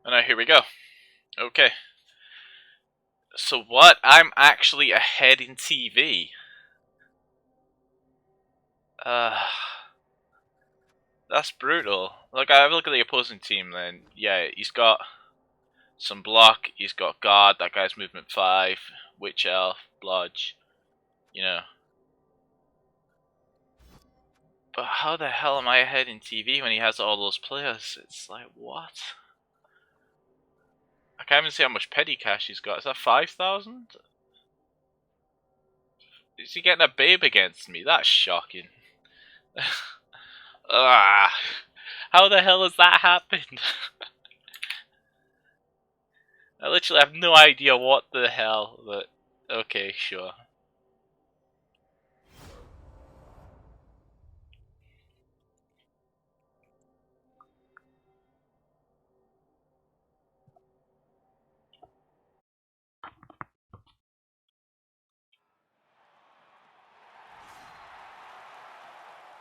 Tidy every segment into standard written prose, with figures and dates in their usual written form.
Alright, here we go. Okay. So what? I'm actually ahead in TV. Uh, that's brutal. Look, I have a look at the opposing team then. Yeah, he's got some block, he's got guard, that guy's movement 5, witch elf, blodge, you know. But how the hell am I ahead in TV when he has all those players? It's like, what? I can't even see how much petty cash he's got. Is that 5,000? Is he getting a babe against me? That's shocking. Ah, how the hell has that happened? I literally have no idea what the hell, but okay, sure.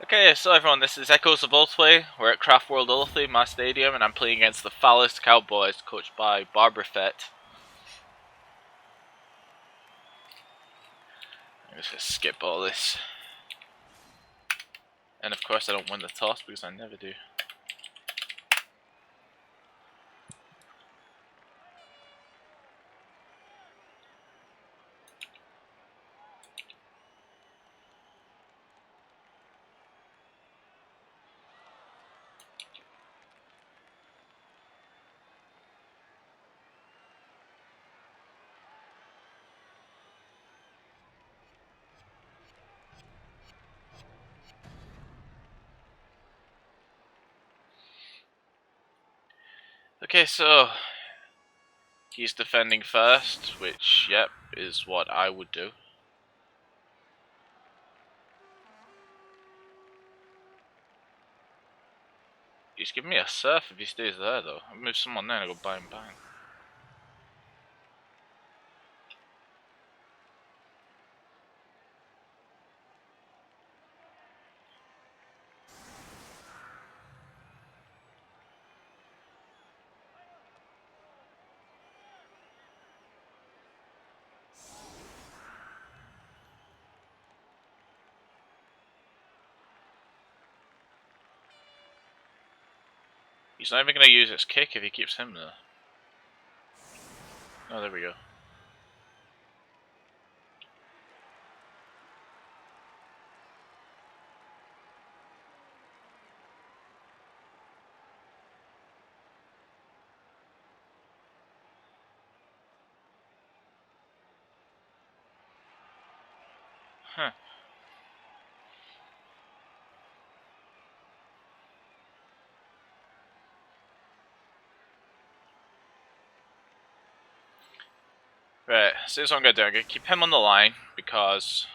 Okay, so everyone, this is Echoes of Ulthwe. We're at Craft World Ulthwe, my stadium, and I'm playing against the Phallus Cowboys, coached by Barbara Fett. I'm just gonna skip all this. And of course I don't win the toss because I never do. Okay, so he's defending first, which, yep, is what I would do. He's giving me a surf if he stays there, though. I'll move someone there and I go bang bang. He's not even going to use his kick if he keeps him there. Oh, there we go. Huh. Right, so here's what I'm going to do. I'm going to keep him on the line because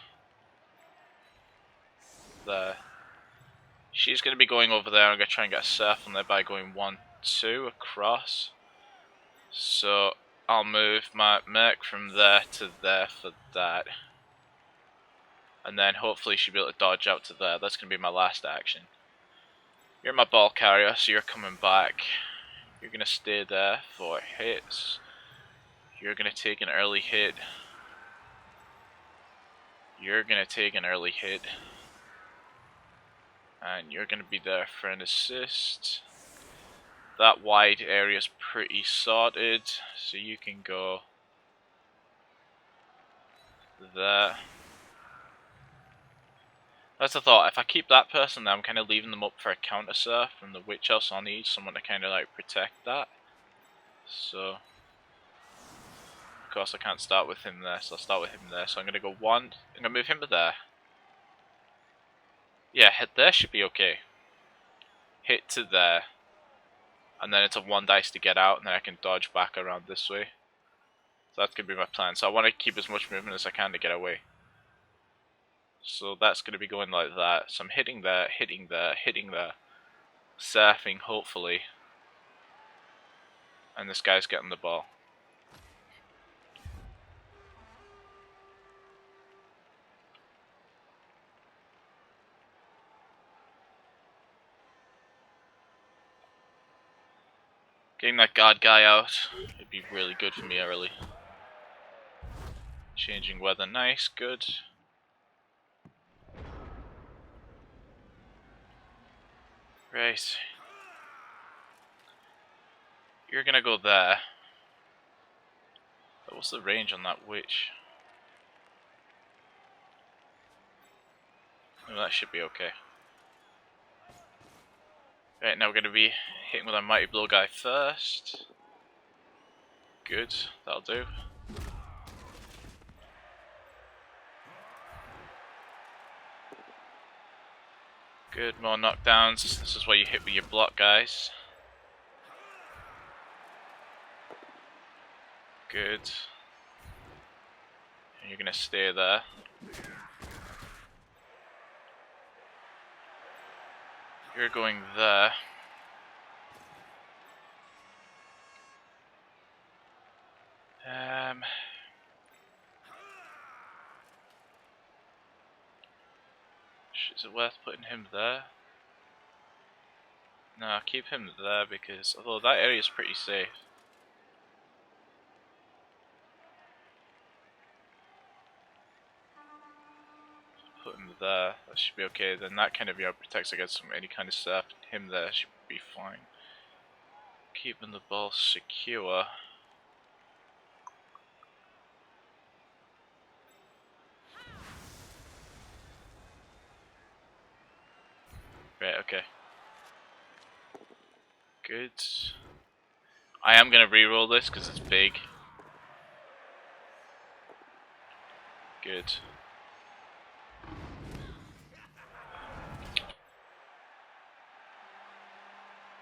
she's going to be going over there. I'm going to try and get a surf on there by going 1-2 across. So I'll move my merc from there to there for that. And then hopefully she'll be able to dodge out to there. That's going to be my last action. You're my ball carrier, so you're coming back. You're going to stay there for hits. You're going to take an early hit. You're going to take an early hit. And you're going to be there for an assist. That wide area is pretty sorted, so you can go there. That's the thought. If I keep that person there, I'm kind of leaving them up for a counter surf from the witch elf, so I'll need someone to kind of like protect that. So, of course, I can't start with him there, so I'll start with him there. So I'm going to go 1. I'm going to move him to there. Yeah, hit there should be okay. Hit to there. And then it's a 1 dice to get out, and then I can dodge back around this way. So that's going to be my plan. So I want to keep as much movement as I can to get away. So that's going to be going like that. So I'm hitting there, hitting there, hitting there. Surfing, hopefully. And this guy's getting the ball. Getting that guard guy out would be really good for me early. Changing weather, nice, good. Right. You're gonna go there. What's the range on that witch? Oh, that should be okay. Right, now we're gonna be hitting with our mighty blow guy first. Good, that'll do. Good, more knockdowns. This is where you hit with your block guys. Good. And you're gonna stay there. You're going there. Is it worth putting him there? No, keep him there because although that area is pretty safe. Put him there, that should be okay. Then that kind of area protects against any kind of surf. Him there should be fine. Keeping the ball secure. Right, okay. Good. I am going to reroll this because it's big. Good.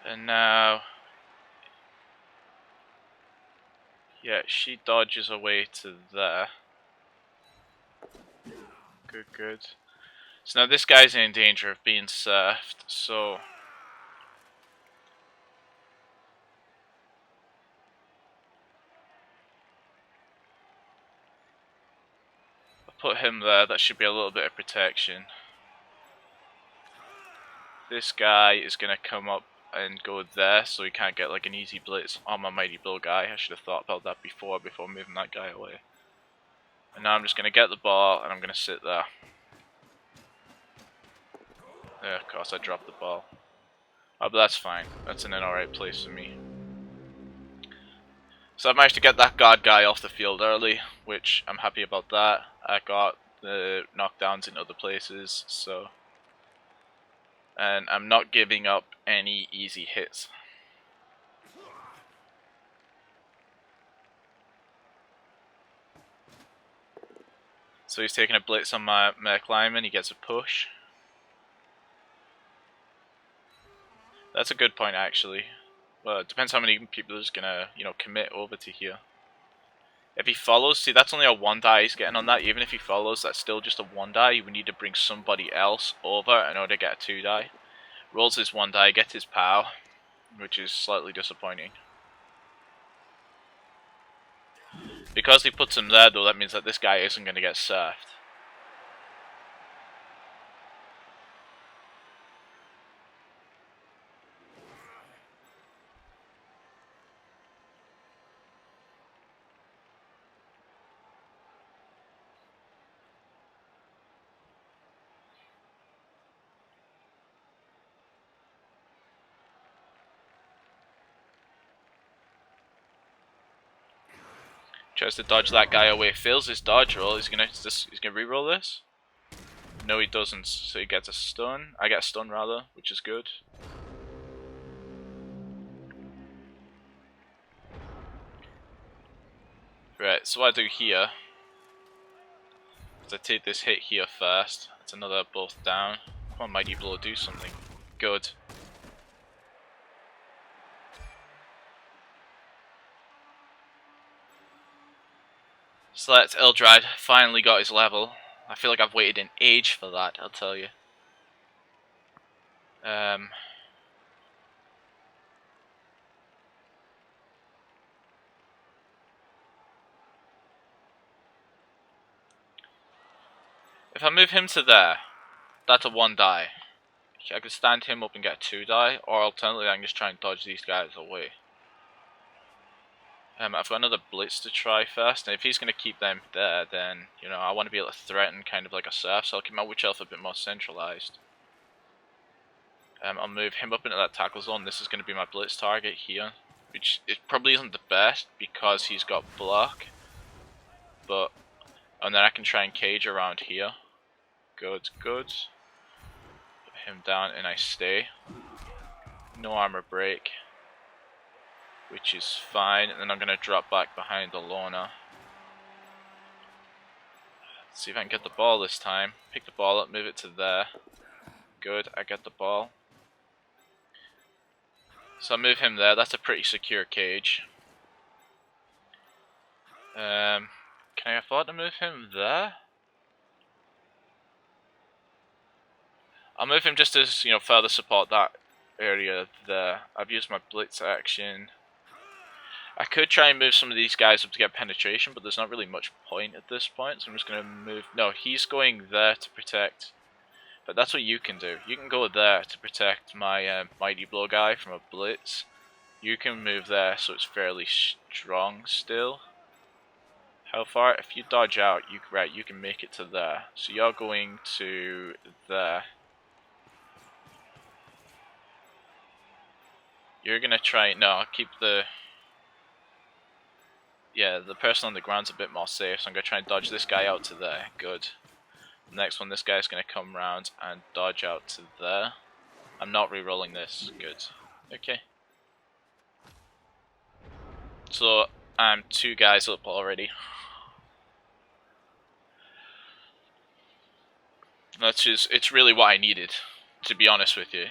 And now... yeah, she dodges away to there. Good, good. So now this guy's in danger of being surfed, so... I'll put him there, that should be a little bit of protection. This guy is going to come up and go there, so he can't get like an easy blitz on my mighty blow guy. I should have thought about that before moving that guy away. And now I'm just going to get the ball and I'm going to sit there. Yeah, of course I dropped the ball. Oh, but that's fine. That's in an alright place for me. So I managed to get that guard guy off the field early, which I'm happy about that. I got the knockdowns in other places, so... and I'm not giving up any easy hits. So he's taking a blitz on my mech lineman, he gets a push. That's a good point actually. Well, it depends how many people is gonna, commit over to here. If he follows, see that's only a 1 die he's getting on that. Even if he follows, that's still just a 1 die. You would need to bring somebody else over in order to get a 2 die. Rolls his 1 die, gets his POW, which is slightly disappointing. Because he puts him there though, that means that this guy isn't going to get surfed. Tries to dodge that guy away, fails his dodge roll. He's gonna re-roll this. No, he doesn't. So he gets a stun. I get a stun rather, which is good. Right. So what I do here is I take this hit here first. That's another both down. Come on, mighty blow, do something. Good. So that's Eldred finally got his level. I feel like I've waited an age for that, I'll tell you. If I move him to there, that's a 1 die. I could stand him up and get a 2 die, or alternatively I can just try and dodge these guys away. I've got another blitz to try first, and if he's going to keep them there, then, you know, I want to be able to threaten kind of like a surf, so I'll keep my witch elf a bit more centralized. I'll move him up into that tackle zone. This is going to be my blitz target here, which it probably isn't the best because he's got block, but, and then I can try and cage around here. Good, good. Put him down and I stay. No armor break, which is fine, and then I'm going to drop back behind the Lorna. Let's see if I can get the ball this time. Pick the ball up, move it to there. Good, I get the ball. So I move him there, that's a pretty secure cage. Can I afford to move him there? I'll move him just to, you know, further support that area there. I've used my blitz action. I could try and move some of these guys up to get penetration, but there's not really much point at this point, so I'm just going to move... No, he's going there to protect... But that's what you can do. You can go there to protect my Mighty Blow guy from a blitz. You can move there so it's fairly strong still. How far? If you dodge out, you can make it to there. So you're going to there. You're going to try... No, I'll keep the... Yeah, the person on the ground's a bit more safe, so I'm going to try and dodge this guy out to there. Good. The next one, this guy's going to come round and dodge out to there. I'm not re-rolling this. Good. Okay. So, I'm 2 guys up already. It's really what I needed, to be honest with you.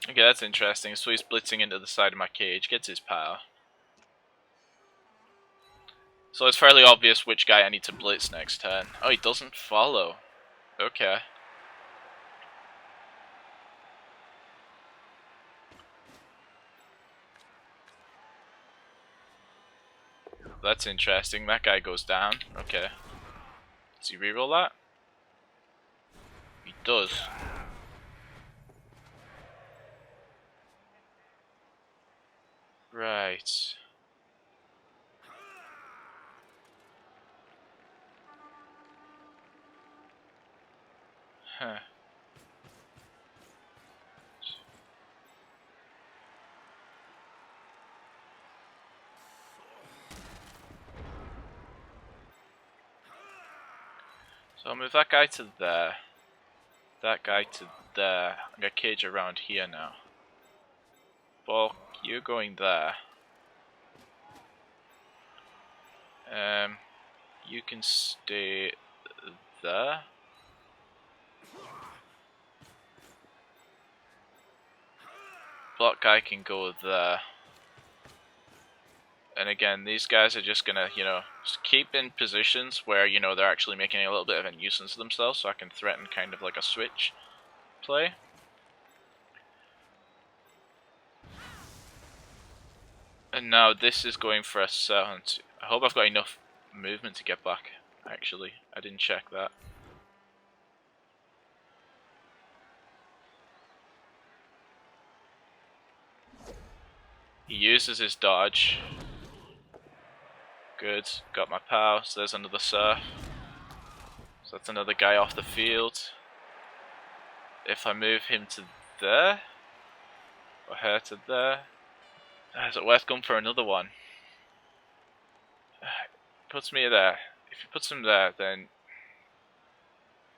Okay, that's interesting. So he's blitzing into the side of my cage, gets his power. So it's fairly obvious which guy I need to blitz next turn. Oh, he doesn't follow. Okay. That's interesting. That guy goes down. Okay. Does he reroll that? He does. Right. Huh. So I'll move that guy to there. That guy to there. I'm gonna cage around here now. Bulk, you're going there. You can stay there. Block guy can go there. And again, these guys are just gonna, you know, just keep in positions where, you know, they're actually making a little bit of a nuisance of themselves, so I can threaten kind of like a switch play. And now this is going for a sound. I hope I've got enough movement to get back, actually. I didn't check that. He uses his dodge. Good, got my pow, so there's another surf. So that's another guy off the field. If I move him to there, or her to there, is it worth going for another one? Puts me there. If he puts him there, then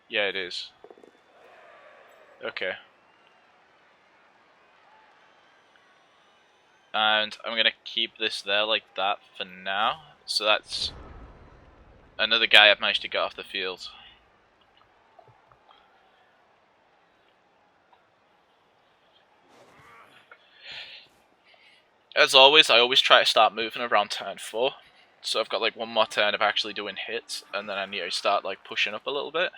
yeah, it is. Okay. And I'm gonna keep this there like that for now. So that's another guy I've managed to get off the field. As always, I always try to start moving around turn 4. So I've got like one more turn of actually doing hits, and then I need to start like pushing up a little bit.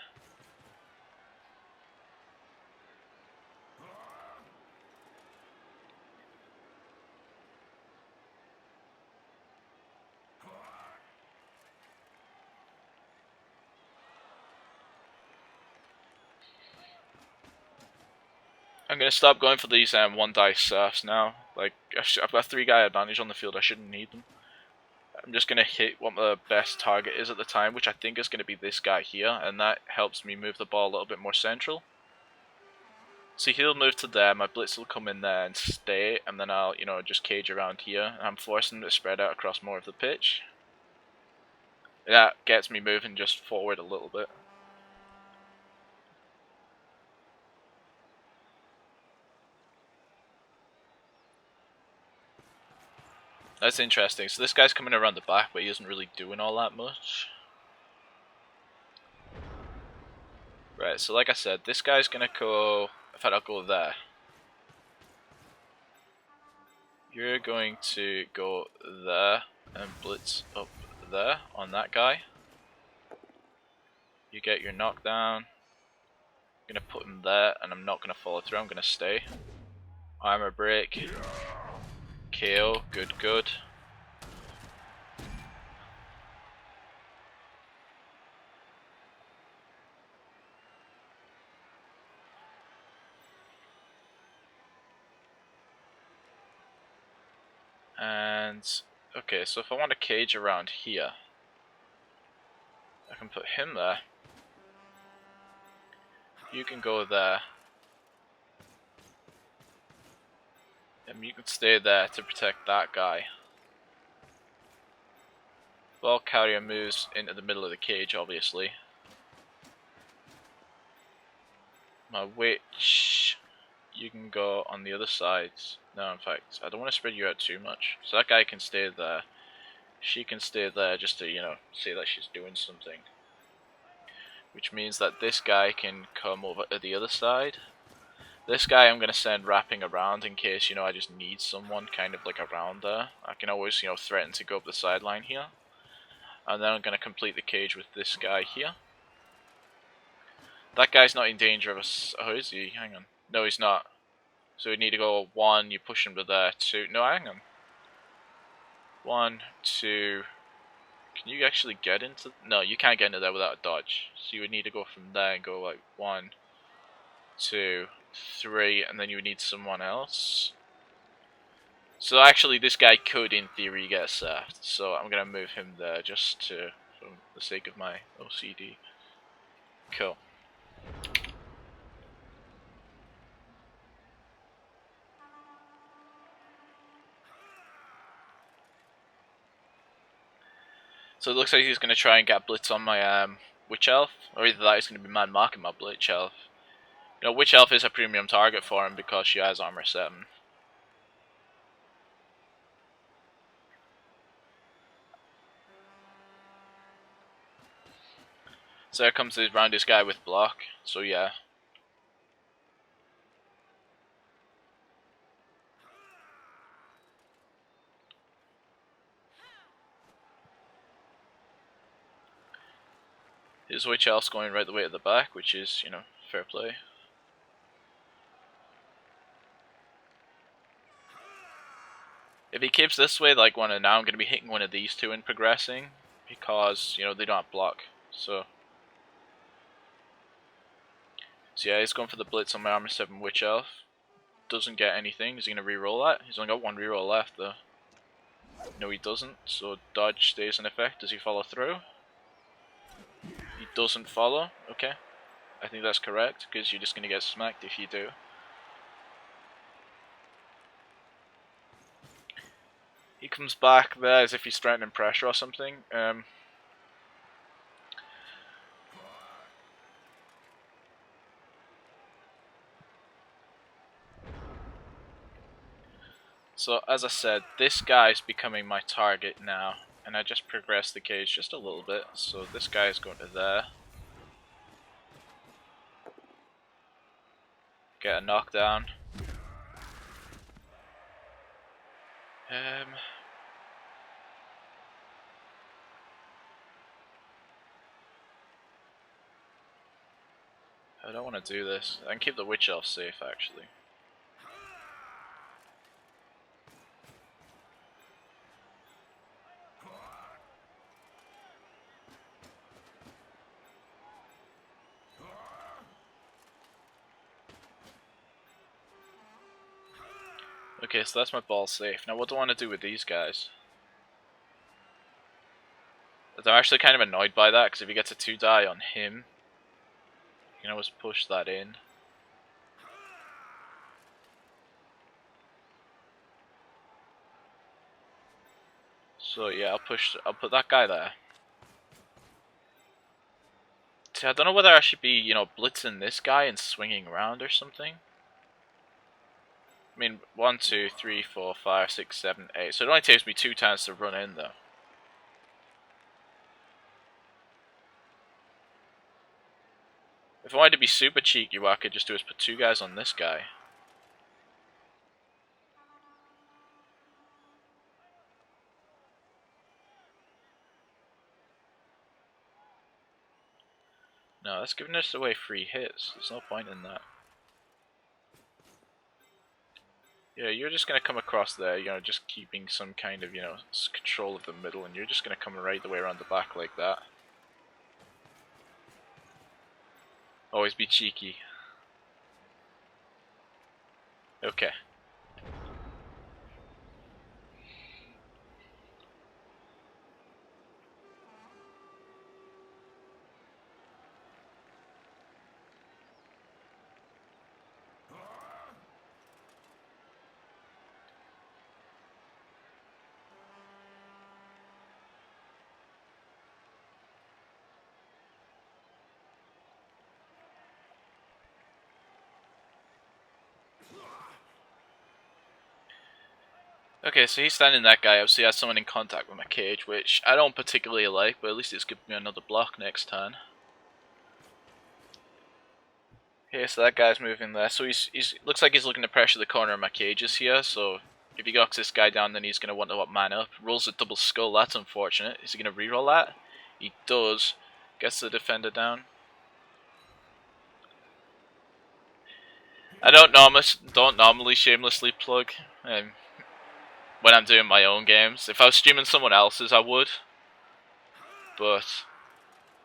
I'm gonna stop going for these one dice surfs now. Like I've got 3 guy advantage on the field. I shouldn't need them. I'm just gonna hit what the best target is at the time, which I think is gonna be this guy here, and that helps me move the ball a little bit more central. So he'll move to there. My blitz will come in there and stay, and then I'll just cage around here. And I'm forcing him to spread out across more of the pitch. That gets me moving just forward a little bit. That's interesting. So this guy's coming around the back, but he isn't really doing all that much. Right, so like I said, this guy's gonna go... In fact, I'll go there. You're going to go there and blitz up there on that guy. You get your knockdown. I'm gonna put him there, and I'm not gonna follow through. I'm gonna stay. Armor break. KO. Good, good. And okay, so if I want to cage around here, I can put him there. You can go there. And you can stay there to protect that guy. Ball carrier moves into the middle of the cage, obviously. My witch, you can go on the other side. No, in fact, I don't want to spread you out too much. So that guy can stay there. She can stay there just to, say that she's doing something. Which means that this guy can come over to the other side. This guy I'm going to send wrapping around in case, I just need someone kind of like around there. I can always, threaten to go up the sideline here. And then I'm going to complete the cage with this guy here. That guy's not in danger of us. Oh, is he? Hang on. No, he's not. So we need to go 1, you push him to there, 2. No, hang on. 1, 2. Can you actually get into... No, you can't get into there without a dodge. So you would need to go from there and go like 1, 2, 3, and then you would need someone else. So actually this guy could in theory get surfed. So I'm going to move him there just for the sake of my OCD. Cool. So it looks like he's going to try and get blitz on my witch elf, or either that is going to be man marking my witch elf. Witch elf is a premium target for him because she has armor 7. So there comes the roundest guy with block. So yeah. His witch elf's going right the way to the back, which is, fair play. If he keeps this way, like one and now, I'm going to be hitting one of these two and progressing, because, they don't have block. So yeah, he's going for the blitz on my armor 7 witch elf. doesn't get anything. Is he going to re-roll that? He's only got one re-roll left though. No, he doesn't. So dodge stays in effect. Does he follow through? He doesn't follow. Okay. I think that's correct, because you're just going to get smacked if you do. He comes back there as if he's threatening pressure or something. So, as I said, this guy's becoming my target now. And I just progressed the cage just a little bit. So this guy is going to there. Get a knockdown. I don't want to do this. I can keep the witch elf safe, actually. Okay, so that's my ball safe. Now what do I want to do with these guys? I'm actually kind of annoyed by that, because if he gets a 2-die on him, you can always push that in. So yeah, I'll put that guy there. See, I don't know whether I should be, you know, blitzing this guy and swinging around or something. I mean, 1, 2, 3, 4, 5, 6, 7, 8. So it only takes me 2 turns to run in, though. If I wanted to be super cheeky, what I could just do is put 2 guys on this guy. No, that's giving us away free hits. There's no point in that. Yeah, you're just gonna come across there, you know, just keeping some kind of, you know, control of the middle, and you're just gonna come right the way around the back like that. Always be cheeky. Okay. Okay, so he's standing that guy up, so he has someone in contact with my cage, which I don't particularly like, but at least it's giving me another block next turn. Okay, so that guy's moving there, so he's looks like he's looking to pressure the corner of my cages here, so if he knocks this guy down, then he's going to want to man up. Rolls a double skull, that's unfortunate. Is he going to reroll that? He does. Gets the defender down. I don't normally shamelessly plug when I'm doing my own games. If I was streaming someone else's, I would. But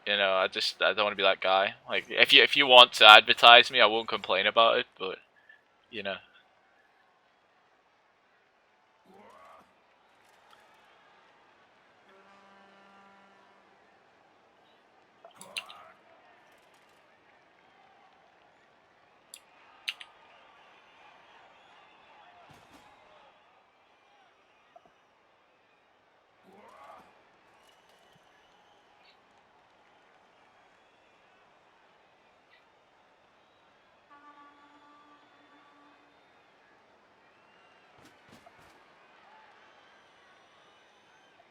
you know, I don't want to be that guy. Like, if you want to advertise me, I won't complain about it. But you know.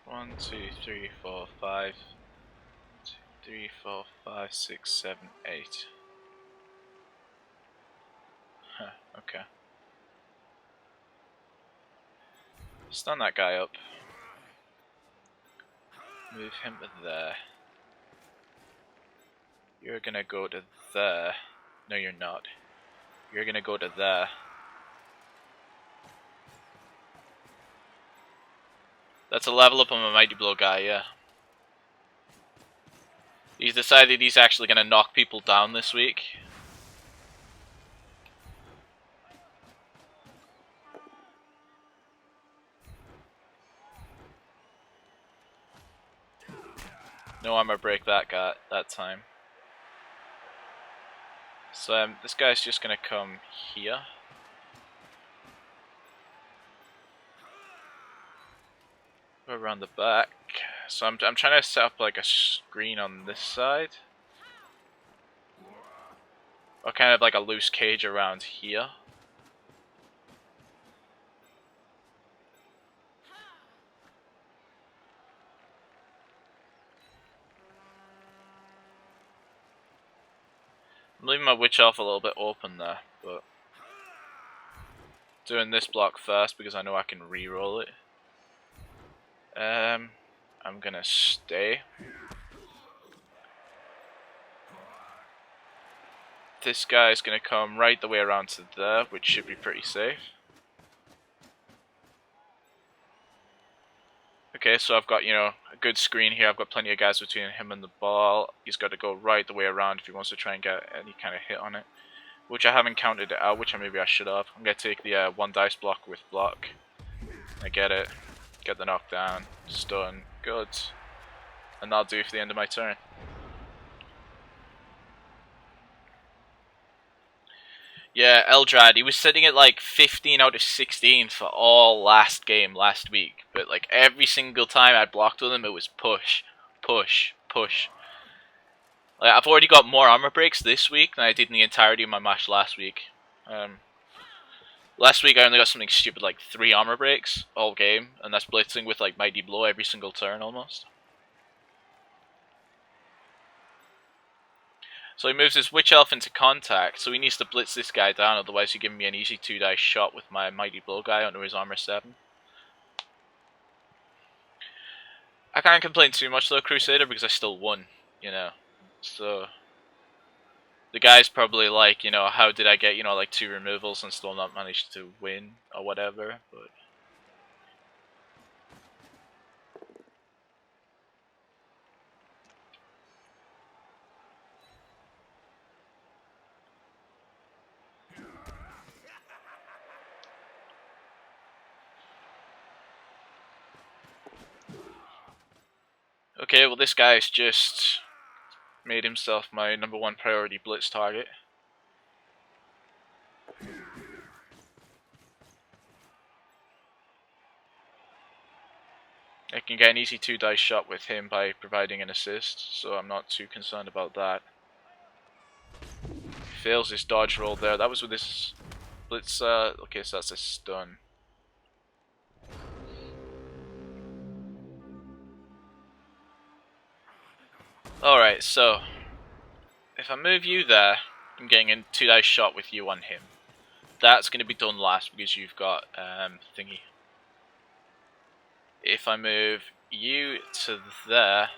One, two, three, four, five. 3, 4, 5, 6, 7, 8. Huh, okay. Stun that guy up. Move him to there. You're gonna go to there. No, you're not. You're gonna go to there. That's a level up on my Mighty Blow guy, yeah. He's decided he's actually gonna knock people down this week. No armor break that time. So this guy's just gonna come here. Go around the back. So I'm trying to set up like a screen on this side. Or kind of like a loose cage around here. I'm leaving my witch elf a little bit open there, but doing this block first because I know I can re-roll it. I'm gonna stay. This guy's gonna come right the way around to there, which should be pretty safe. Okay, so I've got, you know, a good screen here. I've got plenty of guys between him and the ball. He's got to go right the way around if he wants to try and get any kind of hit on it. Which I haven't counted it out, which maybe I should have. I'm going to take the one dice block with block. I get it. Get the knockdown. Stun. Good. And that'll do for the end of my turn. Yeah, Eldrad, he was sitting at like 15 out of 16 for all last game, last week. But like every single time I blocked with him, it was push, push, push. Like, I've already got more armor breaks this week than I did in the entirety of my match last week. Last week I only got something stupid like 3 armor breaks all game, and that's blitzing with like Mighty Blow every single turn almost. So he moves his Witch Elf into contact, so he needs to blitz this guy down, otherwise he's giving me an easy 2-dice shot with my Mighty Blow guy under his armor 7. I can't complain too much though, Crusader, because I still won, you know. So the guy's probably like, you know, how did I get, you know, like 2 removals and still not manage to win or whatever, but okay, well this guy's just made himself my #1 priority blitz target. I can get an easy 2-dice shot with him by providing an assist, so I'm not too concerned about that. Fails his dodge roll there. That was with his blitz. Okay, so that's a stun. Alright, so if I move you there, I'm getting a 2-dice shot with you on him. That's going to be done last because you've got thingy. If I move you to there,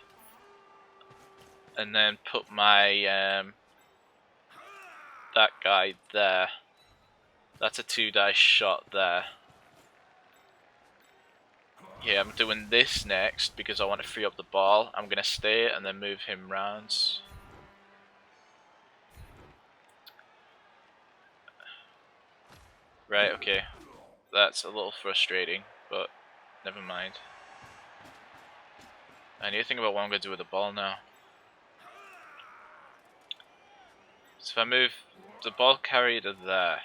and then put my that guy there, that's a 2-dice shot there. Yeah, I'm doing this next because I want to free up the ball. I'm going to stay and then move him rounds. Right, okay. That's a little frustrating, but never mind. I need to think about what I'm going to do with the ball now. So if I move the ball carrier to there.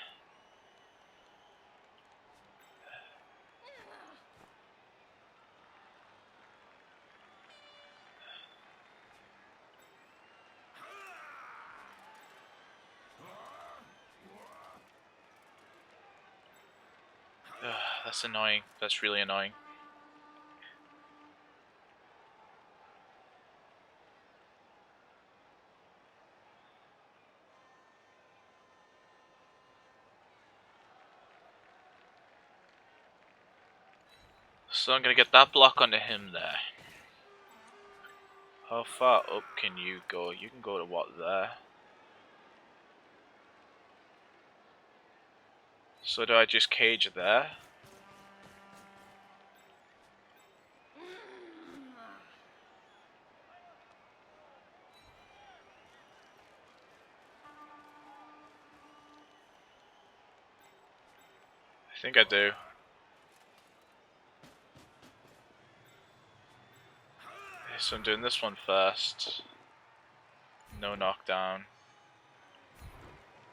Ugh, that's annoying. That's really annoying. So I'm going to get that block onto him there. How far up can you go? You can go to what, there? So do I just cage there? I think I do. so I'm doing this one first. No knockdown.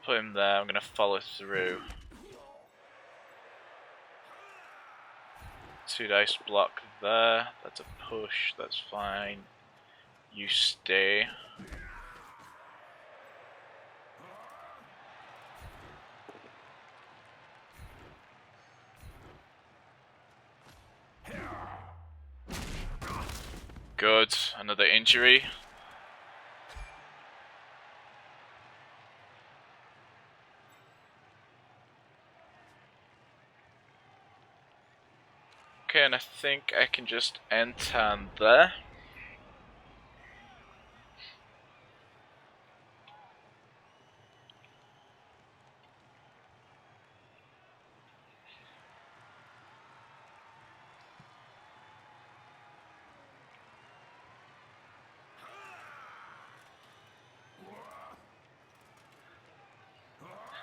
Put him there, I'm gonna follow through. 2 dice block there, that's a push, that's fine. You stay. Good, another injury. Okay, and I think I can just end turn there.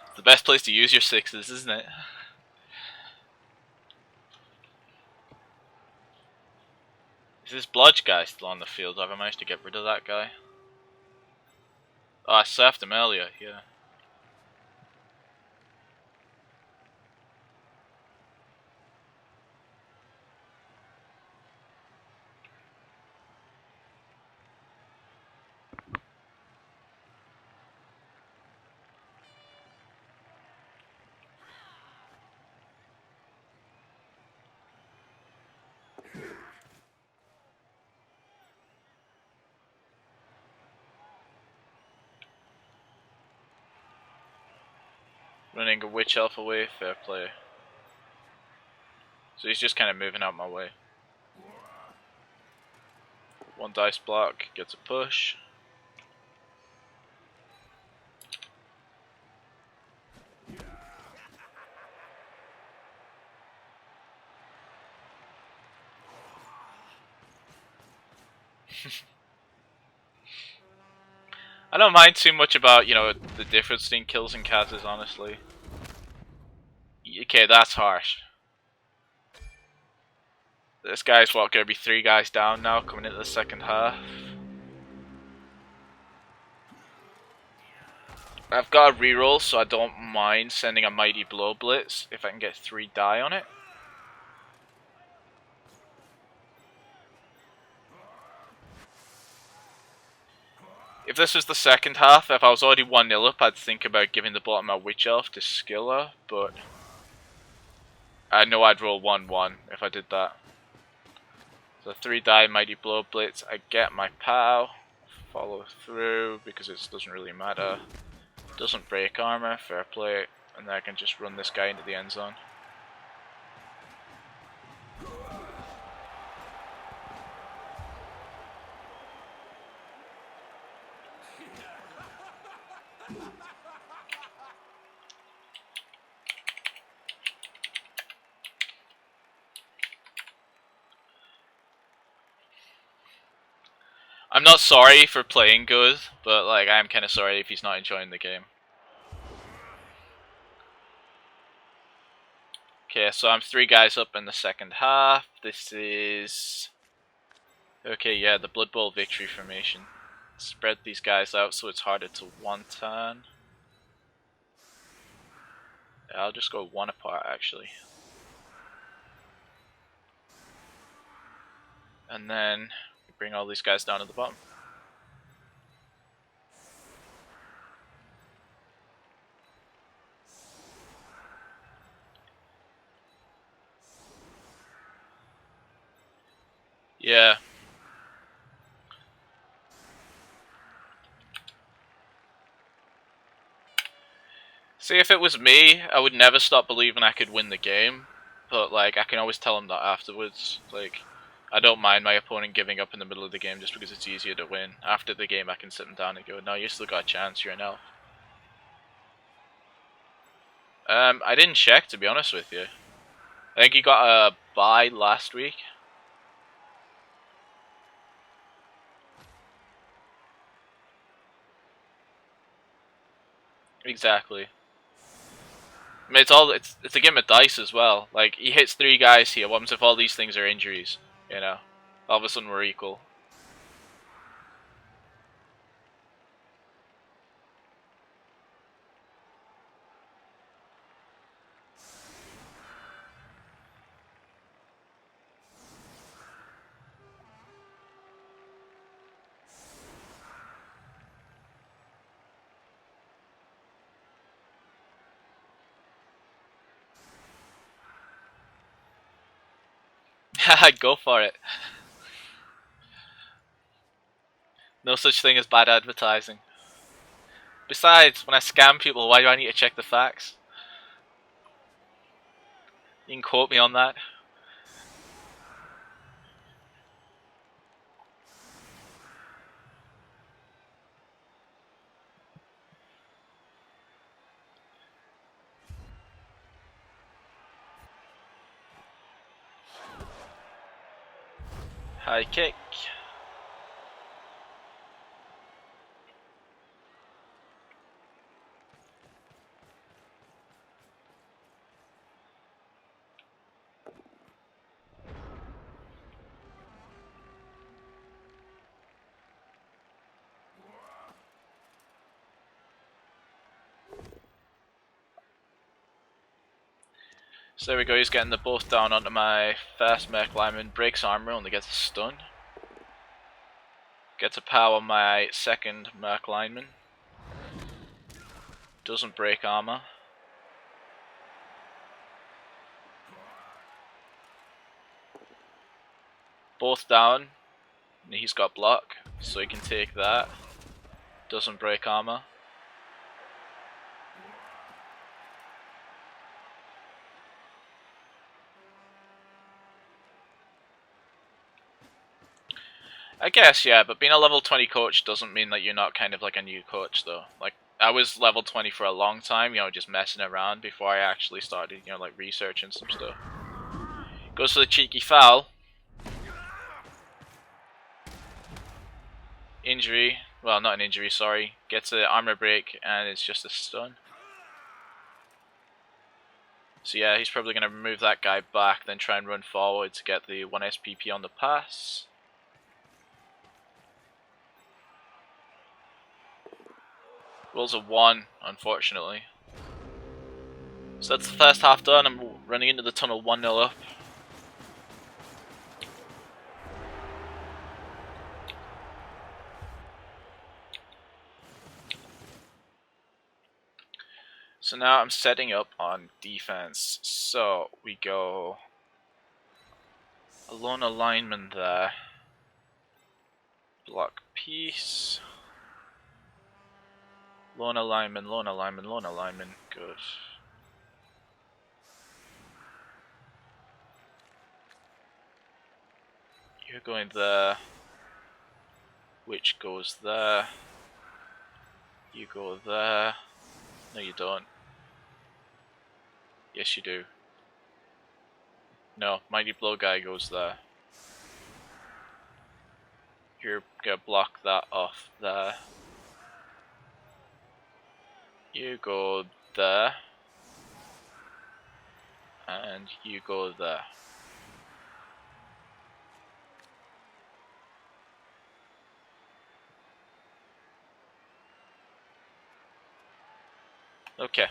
It's the best place to use your 6s, isn't it? Is this blodge guy still on the field? Have I managed to get rid of that guy? Oh, I surfed him earlier, yeah. Running a witch elf away, fair play. So he's just kind of moving out my way. 1 dice block, gets a push. I don't mind too much about, you know, the difference between kills and Kaz's, honestly. Okay, that's harsh. This guy's what, gonna be 3 guys down now, coming into the second half. I've got a reroll, so I don't mind sending a Mighty Blow Blitz if I can get 3 die on it. If this was the second half, if I was already 1-0 up, I'd think about giving the bottom my Witch Elf to Skiller, but I know I'd roll 1-1 if I did that. So 3 die Mighty Blow Blitz, I get my POW, follow through because it doesn't really matter. Doesn't break armor, fair play, and then I can just run this guy into the end zone. I'm not sorry for playing good, but like I am kind of sorry if he's not enjoying the game. Okay, so I'm 3 guys up in the second half. This is... Okay, yeah, the Blood Bowl victory formation. Spread these guys out so it's harder to 1-turn. Yeah, I'll just go 1 apart actually. And then we bring all these guys down to the bottom. Yeah. See, if it was me, I would never stop believing I could win the game. But, like, I can always tell him that afterwards. Like, I don't mind my opponent giving up in the middle of the game just because it's easier to win. After the game, I can sit him down and go, no, you still got a chance, you're an elf. I didn't check, to be honest with you. I think he got a bye last week. Exactly. I mean, it's a game of dice as well. Like, he hits 3 guys here. What happens if all these things are injuries? You know, all of a sudden we're equal. Go for it. No such thing as bad advertising. Besides, when I scam people, why do I need to check the facts? You can quote me on that. High kick. So there we go, he's getting the both down onto my first Merc lineman, breaks armor, only gets a stun. Gets a power on my second Merc lineman. Doesn't break armor. Both down. He's got block, so he can take that. Doesn't break armor. I guess, yeah, but being a level 20 coach doesn't mean that you're not kind of like a new coach, though. Like, I was level 20 for a long time, just messing around before I actually started, like researching some stuff. Goes for the cheeky foul. Injury. Well, not an injury, sorry. Gets an armor break, and it's just a stun. So yeah, he's probably going to move that guy back, then try and run forward to get the 1 SPP on the pass. Rolls a 1, unfortunately. So that's the first half done. I'm running into the tunnel 1-0 up. So now I'm setting up on defense. So we go a lone alignment there. Block piece. Lone alignment, lone alignment, lone alignment. Good. You're going there. Which goes there. You go there. No, you don't. Yes, you do. No, Mighty Blow guy goes there. You're gonna block that off there. You go there. And you go there. Okay.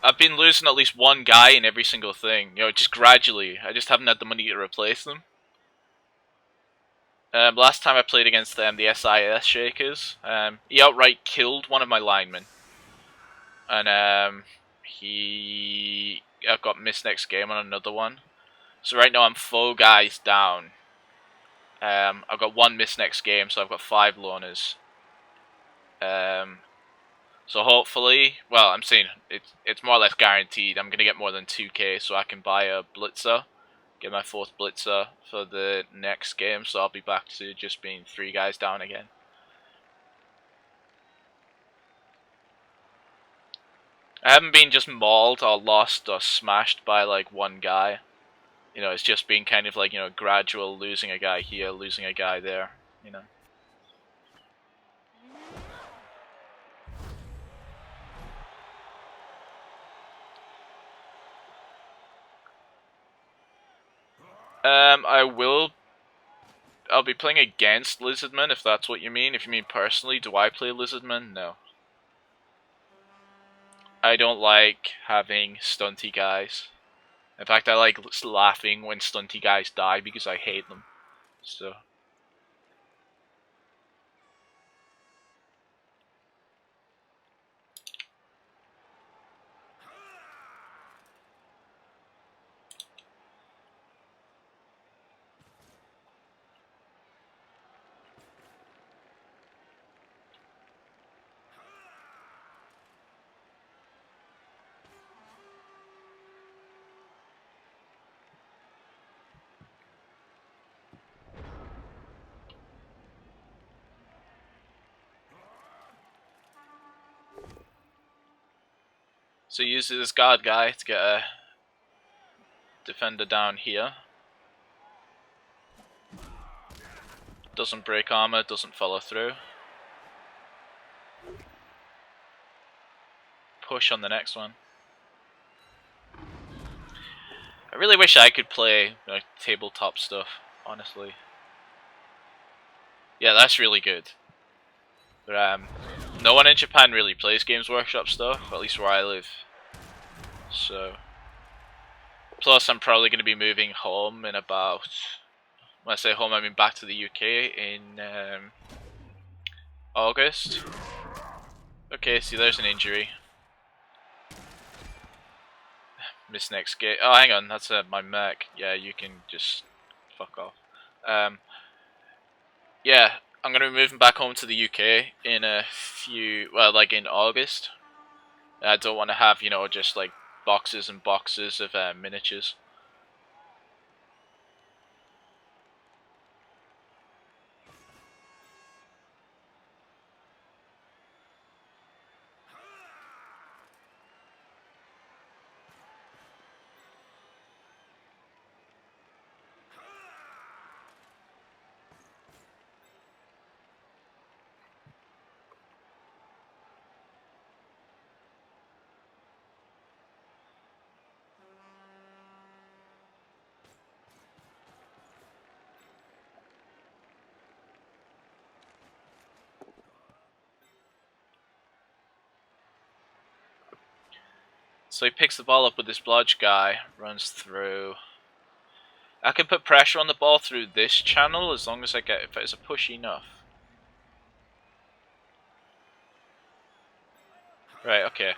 I've been losing at least one guy in every single thing, just gradually. I just haven't had the money to replace them. Last time I played against them, the SIS Shakers, he outright killed one of my linemen. And he got missed next game on another one. So right now I'm 4 guys down. I've got 1 miss next game, so I've got 5 loners. So hopefully, well, I'm saying it's more or less guaranteed. I'm gonna get more than 2k, so I can buy a blitzer, get my 4th blitzer for the next game. So I'll be back to just being 3 guys down again. I haven't been just mauled or lost or smashed by like 1 guy. It's just been kind of like gradual, losing a guy here, losing a guy there. I'll be playing against Lizardman, if that's what you mean. If you mean personally, do I play Lizardman? No. I don't like having stunty guys. In fact, I like laughing when stunty guys die because I hate them. So use this guard guy to get a defender down here. Doesn't break armor, doesn't follow through. Push on the next one. I really wish I could play tabletop stuff, honestly. Yeah, that's really good. But no one in Japan really plays Games Workshop stuff, at least where I live. So, plus I'm probably going to be moving home in about, when I say home I mean back to the UK in August. Okay, see there's an injury. Miss next gate. Oh, hang on, that's my mech. Yeah, you can just fuck off. Yeah, I'm gonna be moving back home to the UK in a few, well, like in August. I don't want to have, just like boxes and boxes of miniatures. So he picks the ball up with this blodge guy, runs through. I can put pressure on the ball through this channel as long as I get, if it's a push enough. Right, okay.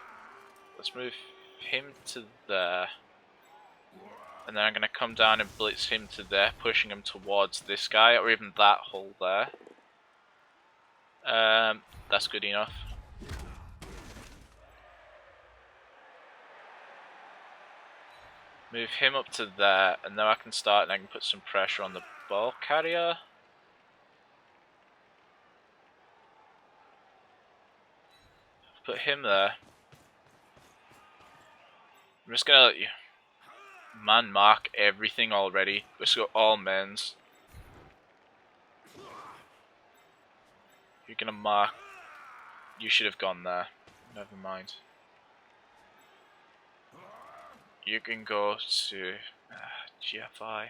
Let's move him to there. And then I'm going to come down and blitz him to there, pushing him towards this guy, or even that hole there. That's good enough. Move him up to there, and now I can start and I can put some pressure on the ball carrier. Put him there. I'm just gonna let you man mark everything already. Let's go all men's. You're gonna mark. You should have gone there. Never mind. You can go to GFI.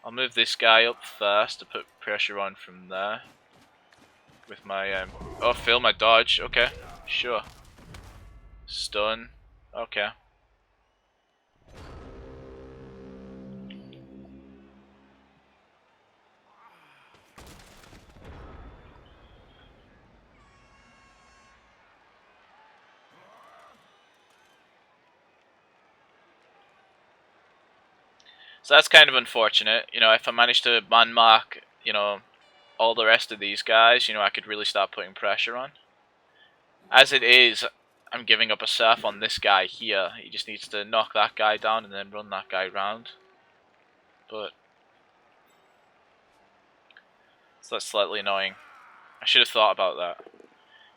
I'll move this guy up first to put pressure on from there. With my oh, fail my dodge. Okay, sure. Stun. Okay. So that's kind of unfortunate. If I manage to man mark, all the rest of these guys, I could really start putting pressure on. As it is, I'm giving up a surf on this guy here. He just needs to knock that guy down and then run that guy round. But so that's slightly annoying. I should have thought about that.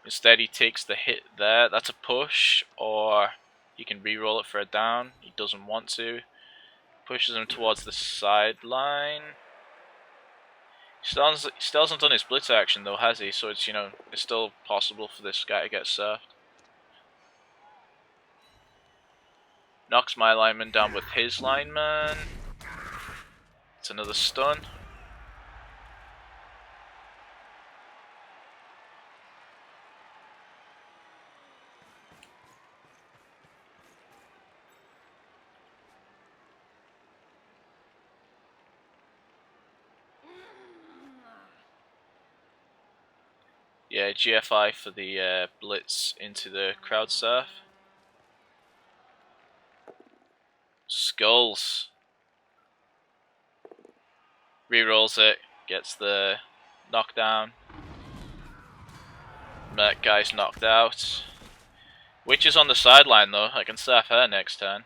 Instead he takes the hit there. That's a push, or he can re-roll it for a down. He doesn't want to. Pushes him towards the sideline. Still hasn't done his blitz action though, has he? So it's it's still possible for this guy to get surfed. Knocks my lineman down with his lineman. It's another stun. Yeah, GFI for the blitz into the crowd surf. Skulls. Rerolls it, gets the knockdown. That guy's knocked out. Witch is on the sideline though, I can surf her next turn.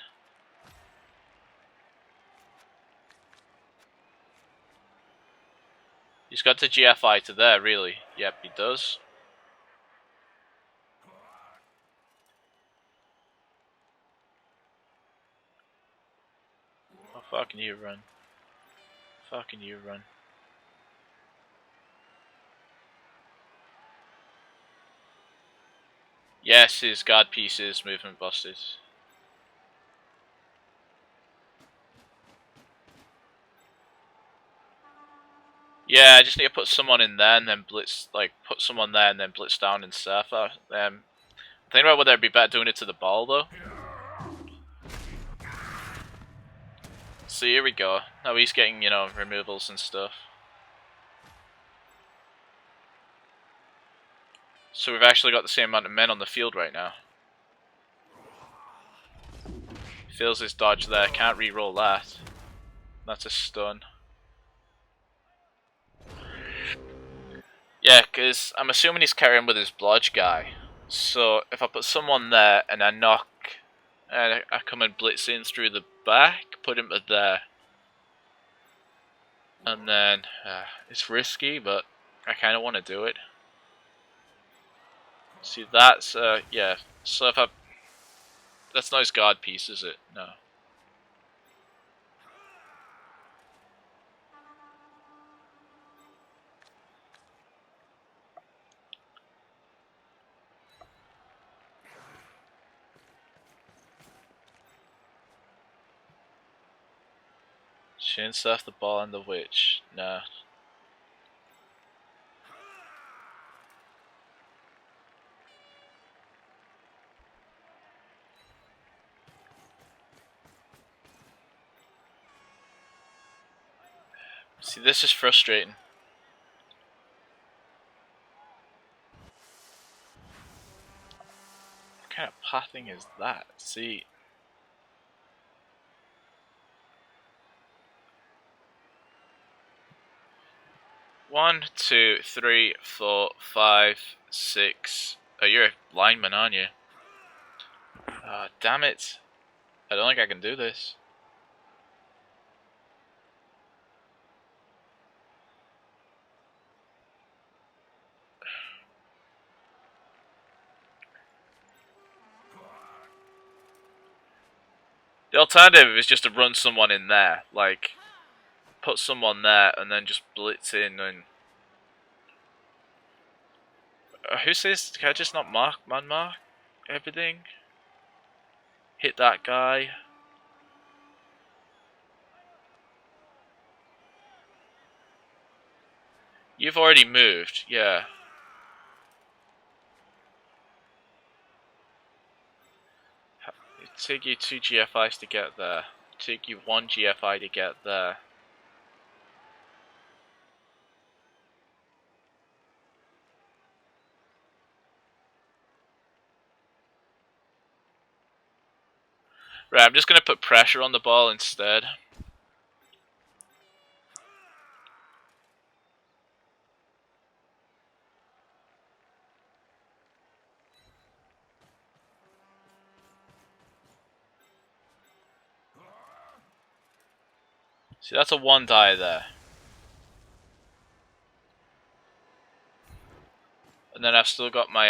He's got to GFI to there, really. Yep, he does. Oh, fucking you run. Fucking you run. Yes, his guard piece is movement busted. Yeah, I just need to put someone in there and then blitz, like, put someone there and then blitz down and surf her. Think about whether it'd be better doing it to the ball though. So here we go. Now he's getting, you know, removals and stuff. So we've actually got the same amount of men on the field right now. Feels his dodge there, can't re-roll that. That's a stun. Yeah, because I'm assuming he's carrying with his blodge guy. So if I put someone there and I knock, and I come and blitz in through the back, put him to there. And then, it's risky, but I kind of want to do it. See, that's, yeah. So if I... That's not his guard piece, is it? No. Shouldn't surf the ball and the witch. Nah. See, this is frustrating. What kind of pathing is that? See. One, two, three, 4, 5, 6. Oh, you're a lineman, aren't you? Damn it. I don't think I can do this. The alternative is just to run someone in there, like, put someone there and then just blitz in and... who says, can I just not mark everything? Hit that guy. You've already moved, yeah. It'd take you 2 GFIs to get there. It'd take you 1 GFI to get there. Right, I'm just going to put pressure on the ball instead. See, that's a 1 die there. And then I've still got my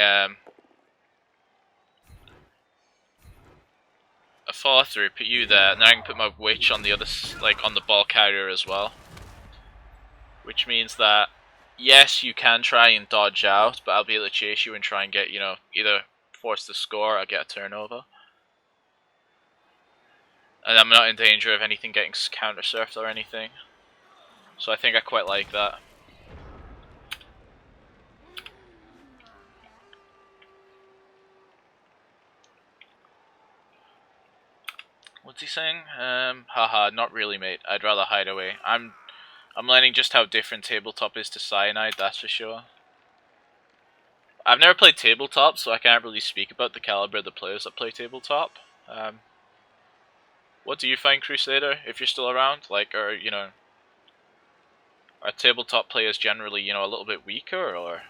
a follow through, put you there, and then I can put my witch on the other, like on the ball carrier as well. Which means that, yes, you can try and dodge out, but I'll be able to chase you and try and get, you know, either force the score or get a turnover. And I'm not in danger of anything getting counter surfed or anything. So I think I quite like that. What's he saying? Haha, not really, mate. I'd rather hide away. I'm learning just how different tabletop is to cyanide, that's for sure. I've never played tabletop, so I can't really speak about the caliber of the players that play tabletop. What do you find, Crusader, if you're still around? Like, are tabletop players generally, a little bit weaker, or?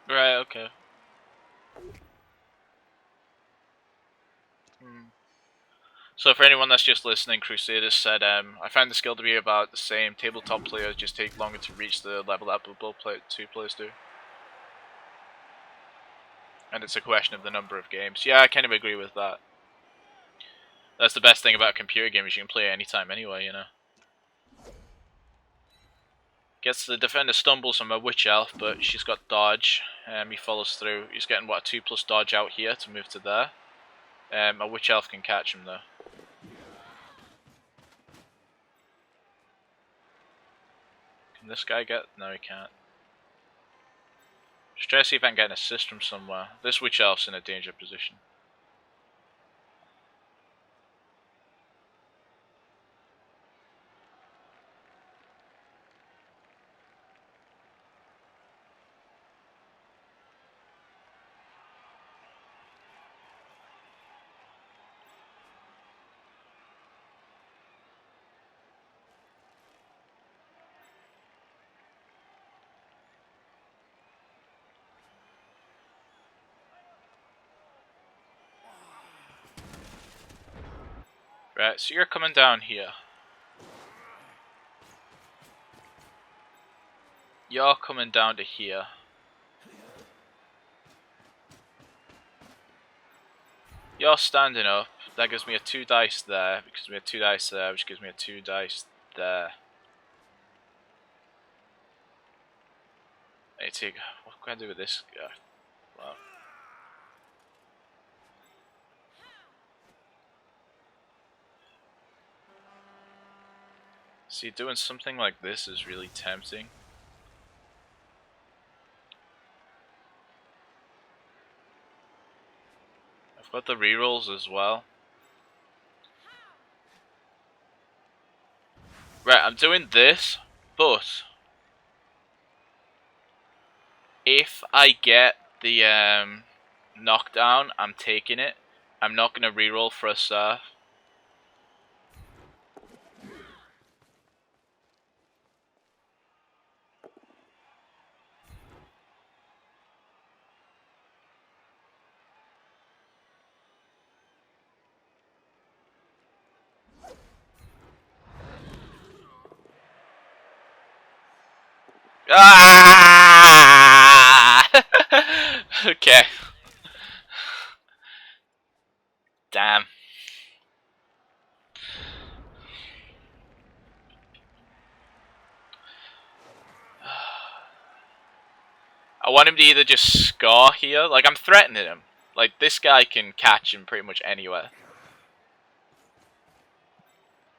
Right, okay. So for anyone that's just listening, Crusaders said, I found the skill to be about the same. Tabletop players just take longer to reach the level that two players do. And it's a question of the number of games. Yeah, I kind of agree with that. That's the best thing about a computer game, is you can play it anytime anyway, Gets the defender stumbles on my witch elf, but she's got dodge. He follows through. He's getting, what, a 2+ dodge out here to move to there. My witch elf can catch him though. Can this guy get? No, he can't. Just try to see if I can get an assist from somewhere. This witch elf's in a danger position. Right, so you're coming down here. You're coming down to here. You're standing up. That gives me a 2 dice there. Because we had 2 dice there, which gives me a 2 dice there. I take. What can I do with this guy? Wow. See, doing something like this is really tempting. I've got the rerolls as well. Right, I'm doing this, but if I get the knockdown, I'm taking it. I'm not going to reroll for a surf. Ah! Okay. Damn. I want him to either just score here. Like, I'm threatening him. Like, this guy can catch him pretty much anywhere.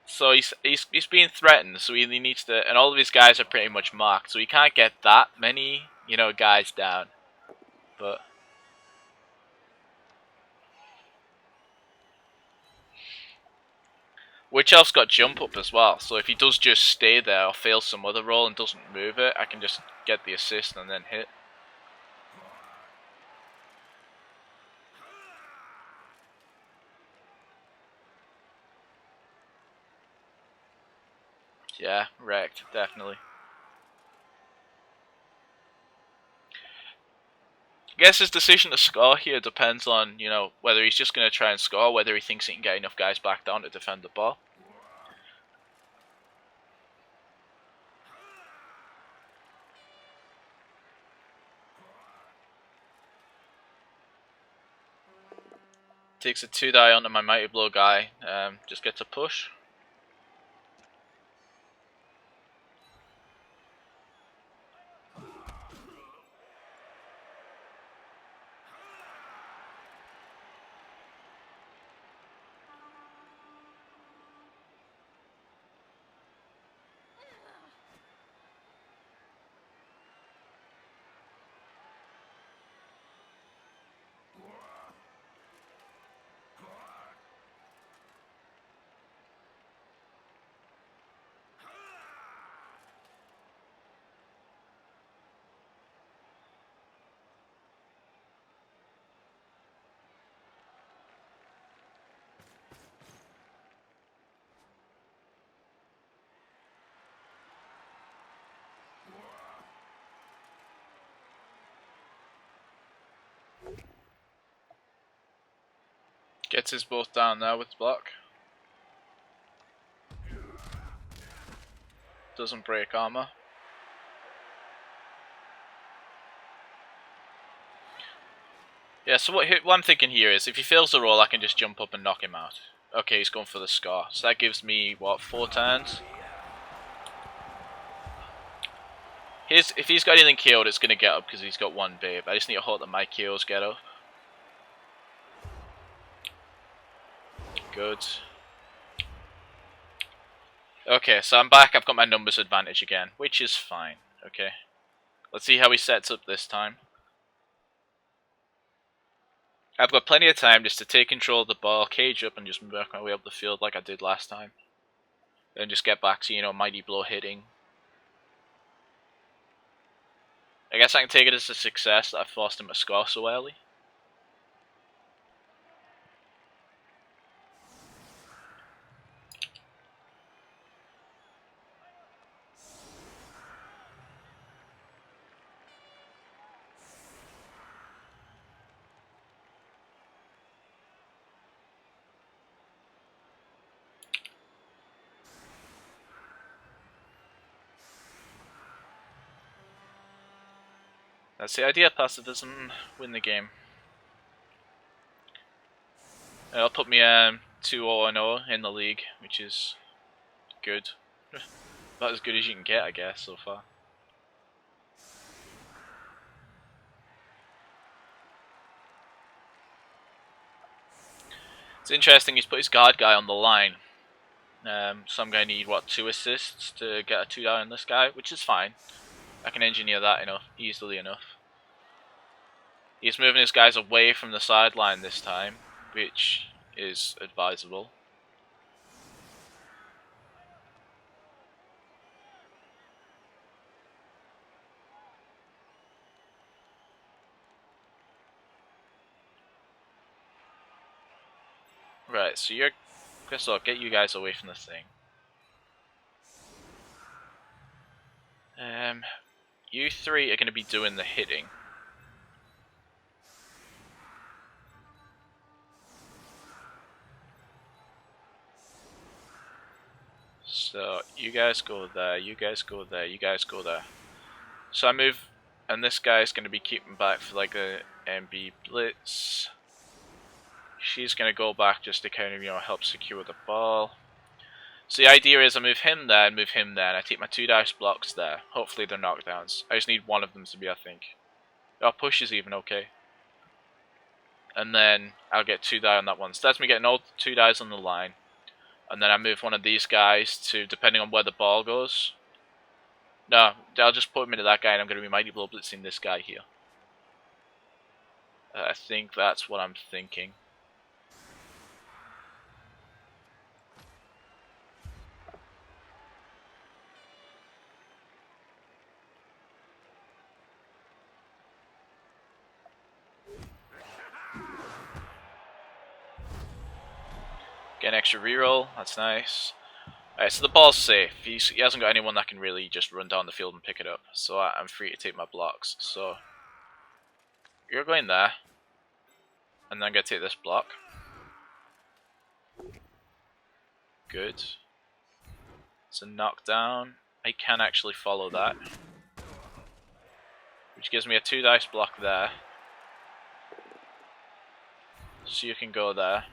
So he's being threatened, so he needs to, and all of his guys are pretty much marked, so he can't get that many, guys down. But Witch Elf's got jump up as well, so if he does just stay there or fail some other roll and doesn't move it, I can just get the assist and then hit. Yeah, wrecked, definitely. I guess his decision to score here depends on, you know, whether he's just going to try and score, whether he thinks he can get enough guys back down to defend the ball. Takes a 2-die onto my Mighty Blow guy, just gets a push. Gets us both down there with block. Doesn't break armor. Yeah, so what I'm thinking here is, if he fails the roll, I can just jump up and knock him out. Okay, he's going for the score. So that gives me, what, 4 turns? If he's got anything killed, it's going to get up because he's got 1 babe. I just need to hope that my kills get up. Good. Okay, so I'm back. I've got my numbers advantage again, which is fine. Okay. Let's see how he sets up this time. I've got plenty of time just to take control of the ball, cage up, and just work my way up the field like I did last time. Then just get back to, you know, Mighty Blow hitting. I guess I can take it as a success that I forced him to score so early. That's the idea, pacifism, win the game. It'll put me 2-0-0 in the league, which is good. About as good as you can get, I guess, so far. It's interesting, he's put his guard guy on the line. So I'm going to need, what, 2 assists to get a 2-die on this guy, which is fine. I can engineer that easily enough. He's moving his guys away from the sideline this time, which is advisable. Right, so you're... Guess I'll get you guys away from the thing. You 3 are going to be doing the hitting. So, you guys go there, you guys go there, you guys go there. So I move, and this guy's going to be keeping back for like a MB blitz. She's going to go back just to kind of, you know, help secure the ball. So the idea is I move him there and move him there, and I take my 2 dice blocks there. Hopefully they're knockdowns. I just need one of them to be, I think. Oh, push is even okay. And then I'll get 2 die on that one. So that's me getting all 2 dies on the line. And then I move one of these guys to, depending on where the ball goes. No, I'll just put him into that guy, and I'm going to be Mighty Blow blitzing this guy here. I think that's what I'm thinking. Get an extra reroll, that's nice. Alright, so the ball's safe. He hasn't got anyone that can really just run down the field and pick it up. So I'm free to take my blocks. So you're going there. And then I'm going to take this block. Good. It's a knockdown. I can actually follow that. Which gives me a 2 dice block there. So you can go there.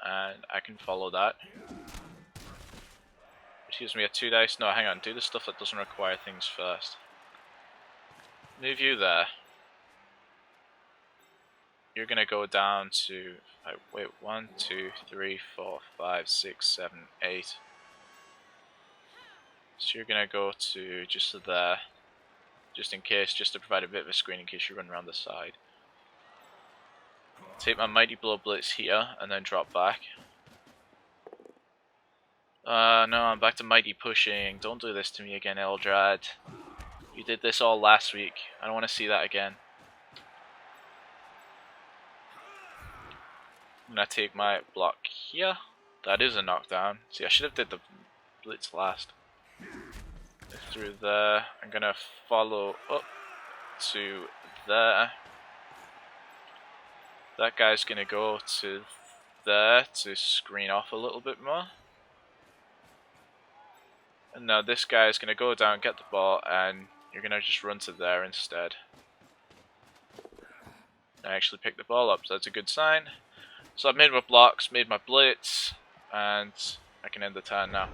And I can follow that. Which gives me a 2 dice. No, hang on. Do the stuff that doesn't require things first. Move you there. You're going to go down to... wait, 1, 2, 3, 4, 5, 6, 7, 8. So you're going to go to just there. Just in case, just to provide a bit of a screen in case you run around the side. Take my Mighty Blow Blitz here, and then drop back. No, I'm back to Mighty Pushing. Don't do this to me again, Eldrad. You did this all last week. I don't want to see that again. I'm going to take my block here. That is a knockdown. See, I should have did the Blitz last. Through there. I'm going to follow up to there. That guy's going to go to there to screen off a little bit more. And now this guy is going to go down, get the ball, and you're going to just run to there instead. I actually picked the ball up, so that's a good sign. So I've made my blocks, made my blitz, and I can end the turn now.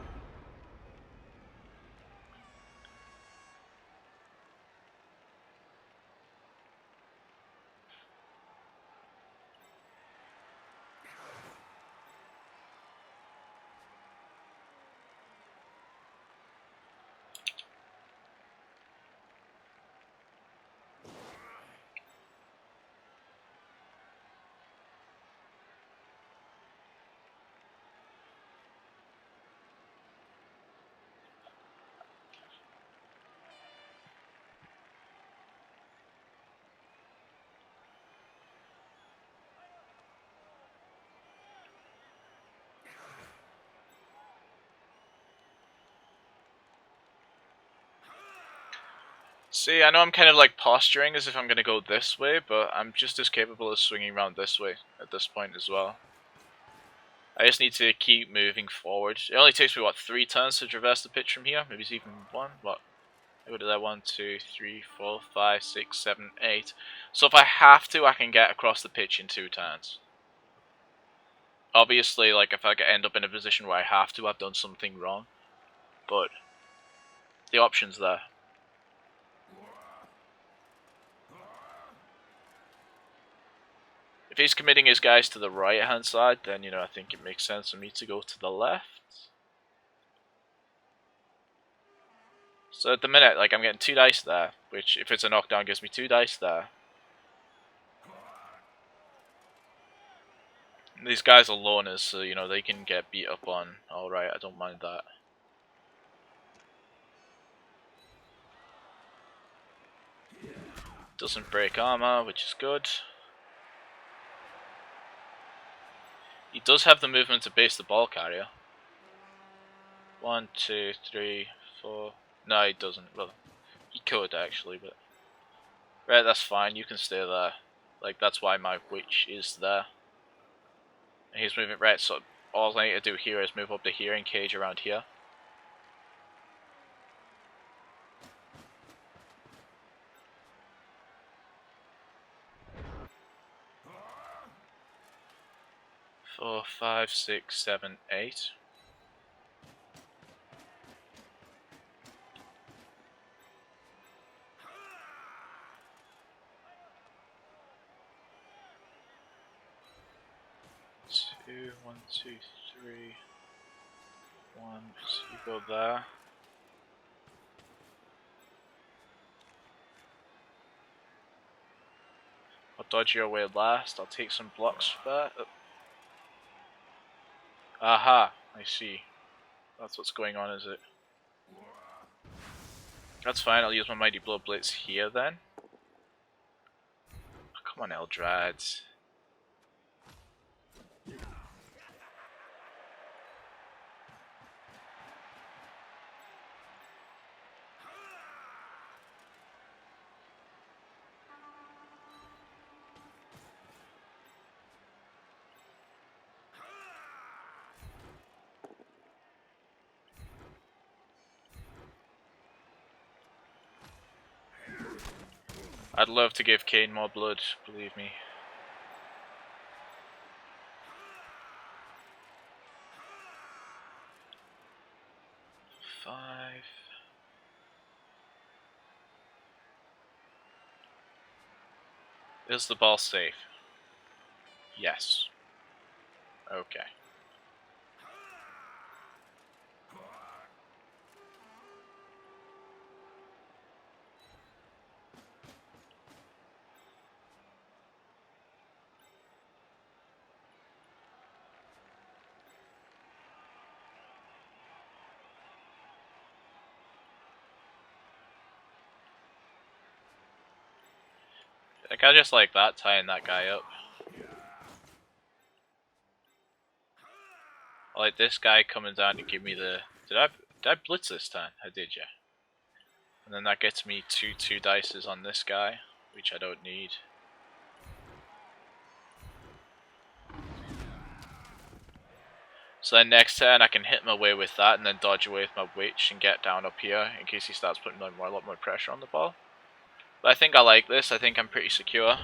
See, I know I'm kind of like posturing as if I'm going to go this way, but I'm just as capable of swinging around this way at this point as well. I just need to keep moving forward. It only takes me, what, 3 turns to traverse the pitch from here? Maybe it's even 1? What? I go to that 1, 2, 3, 4, 5, 6, 7, 8. So if I have to, I can get across the pitch in 2 turns. Obviously, like, if I end up in a position where I have to, I've done something wrong. But the option's there. If he's committing his guys to the right hand side, then, you know, I think it makes sense for me to go to the left. So at the minute, like, I'm getting 2 dice there, which, if it's a knockdown, gives me 2 dice there. And these guys are loners, so, you know, they can get beat up on. Alright, I don't mind that. Doesn't break armor, which is good. He does have the movement to base the ball carrier. 1, 2, 3, 4. No, he doesn't. Well, he could actually, but right, that's fine. You can stay there. Like, that's why my witch is there. And he's moving right. So all I need to do here is move up to here and cage around here. Four, 5, 6, 7, 8. Two, 1, 2, 3, 1. So you go there. I'll dodge your way last. I'll take some blocks first. Aha, I see. That's what's going on, is it? That's fine, I'll use my Mighty Blow Blitz here then. Oh, come on, Eldrad. I'd love to give Kane more blood, believe me. Five. Is the ball safe? Yes. Okay. Like, I just like that, tying that guy up. I like this guy coming down to give me the... Did I blitz this time? I did, yeah. And then that gets me 2 dices on this guy, which I don't need. So then next turn I can hit my way with that and then dodge away with my witch and get down up here in case he starts putting a lot more pressure on the ball. But I think I like this. I think I'm pretty secure.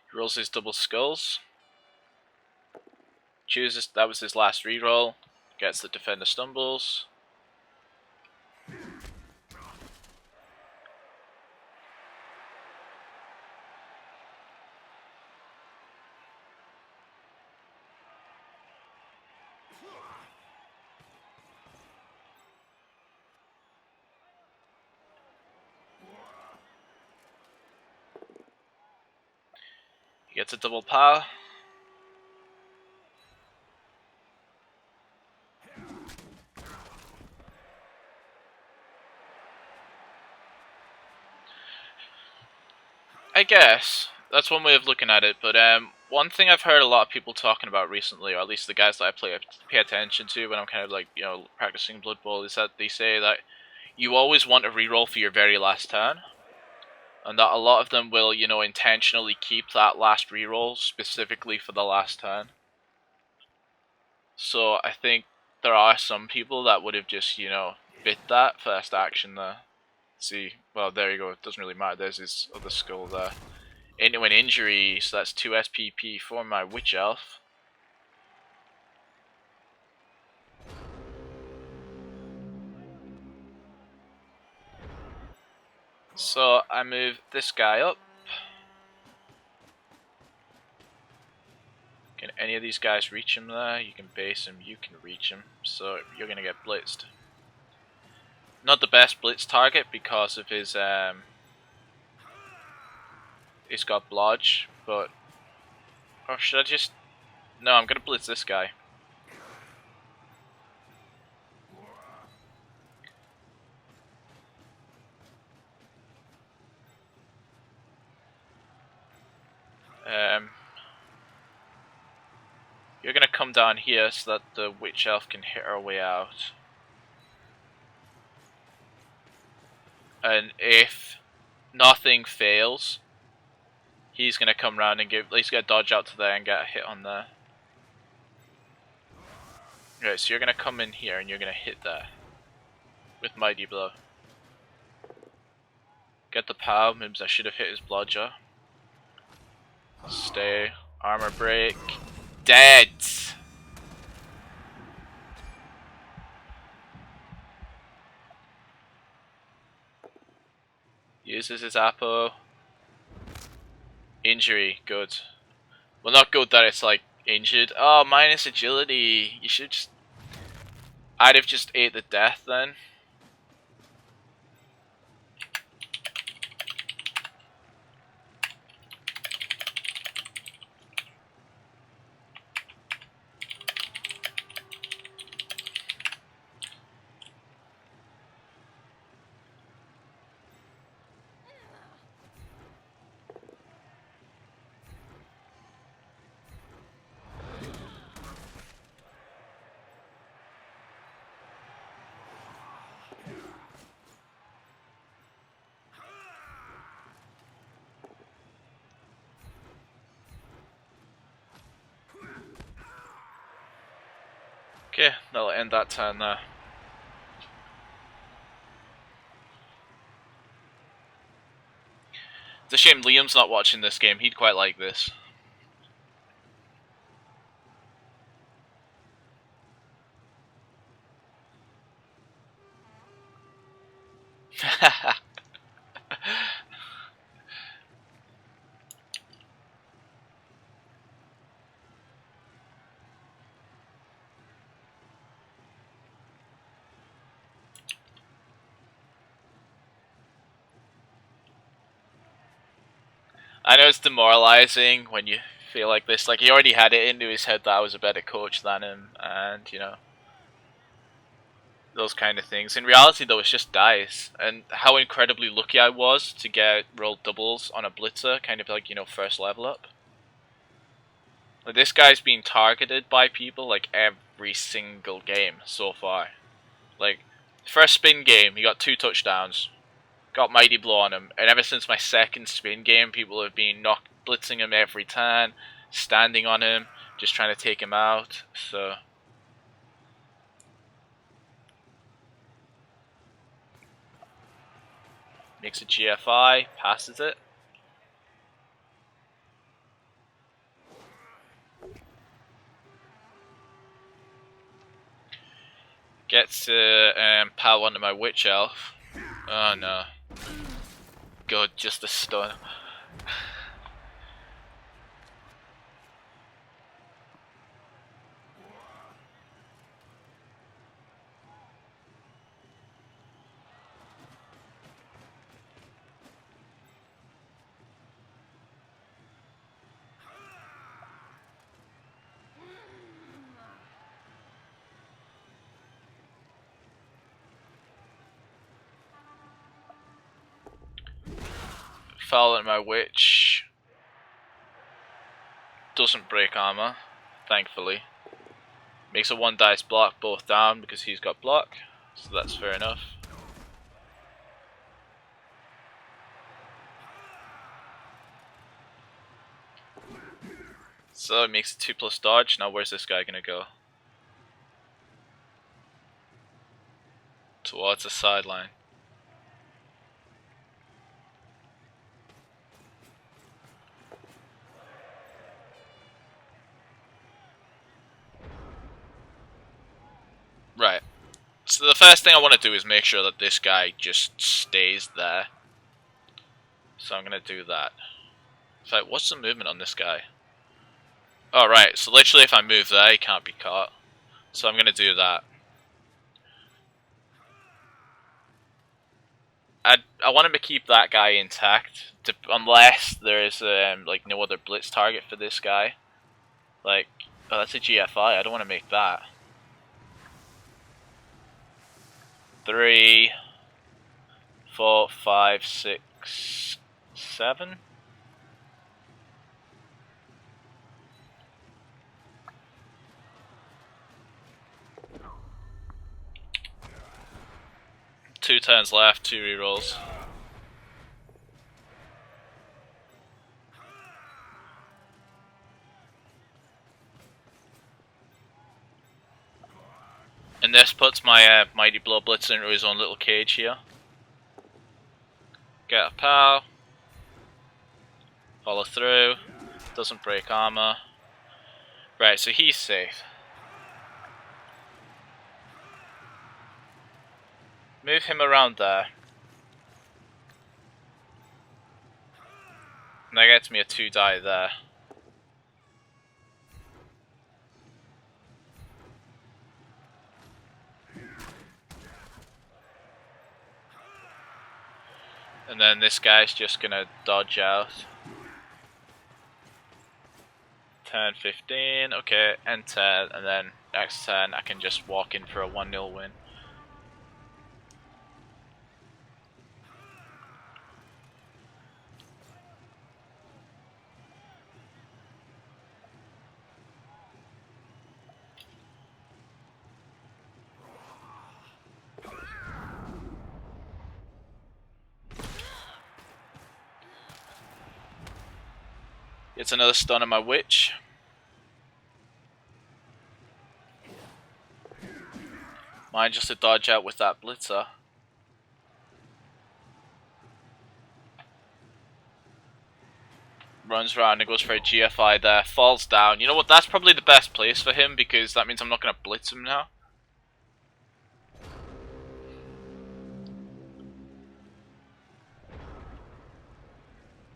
He rolls his double skulls. Chooses, that was his last reroll. Gets the defender stumbles. He gets a double power. I guess that's one way of looking at it, but one thing I've heard a lot of people talking about recently, or at least the guys that I pay attention to when I'm kind of like, you know, practicing Blood Bowl, is that they say that you always want a reroll for your very last turn, and that a lot of them will, you know, intentionally keep that last reroll specifically for the last turn. So I think there are some people that would have just, you know, bit that first action there. See, well, there you go. It doesn't really matter. There's his other skull there. Into an injury, so that's 2 SPP for my Witch Elf. So I move this guy up. Can any of these guys reach him there? You can base him, you can reach him. So you're going to get blitzed. Not the best blitz target because of his he's got blodge, but... Or should I just... No, I'm going to blitz this guy. You're going to come down here so that the Witch Elf can hit her way out. And if nothing fails, he's going to come round and he's going to dodge out to there and get a hit on there. Right, so you're going to come in here and you're going to hit there with Mighty Blow. Get the power, means I should have hit his blodger. Stay, armor break, dead! Uses his Apo. Injury, good. Well, not good that it's like injured. Oh, minus agility. You should just... I'd have just ate the death then. Okay, that'll end that turn there. It's a shame Liam's not watching this game, he'd quite like this. I know it's demoralizing when you feel like this. Like, he already had it into his head that I was a better coach than him, and, you know, those kind of things. In reality, though, it's just dice. And how incredibly lucky I was to get rolled doubles on a blitzer, kind of like, you know, first level up. Like, this guy's been targeted by people, like, every single game so far. Like, first spin game, he got 2 touchdowns. Got Mighty Blow on him, and ever since my second spin game, people have been blitzing him every turn, standing on him, just trying to take him out. So makes a GFI, passes it. Gets Pal onto my Witch Elf. Oh no. Good, just a stun. Foul at my Witch. Doesn't break armor, thankfully. Makes a 1 dice block, both down because he's got block, so that's fair enough. So it makes a 2+ dodge. Now where's this guy gonna go? Towards the sideline. Right. So the first thing I want to do is make sure that this guy just stays there. So I'm going to do that. In fact, what's the movement on this guy? Oh, right. So literally if I move there, he can't be caught. So I'm going to do that. I want him to keep that guy intact, unless there is like no other blitz target for this guy. Like, oh, that's a GFI. I don't want to make that. 3, 4, 5, 6, 7. Two turns left, 2 rerolls. And this puts my Mighty Blow Blitzer into his own little cage here. Get a POW. Follow through. Doesn't break armor. Right, so he's safe. Move him around there. And that gets me a 2 die there. And then this guy's just gonna dodge out. 10, 15, okay, and 10, and then next turn I can just walk in for a 1-0 win. It's another stun on my Witch. Mine just to dodge out with that blitzer. Runs around and goes for a GFI there, falls down. You know what, that's probably the best place for him because that means I'm not going to blitz him now.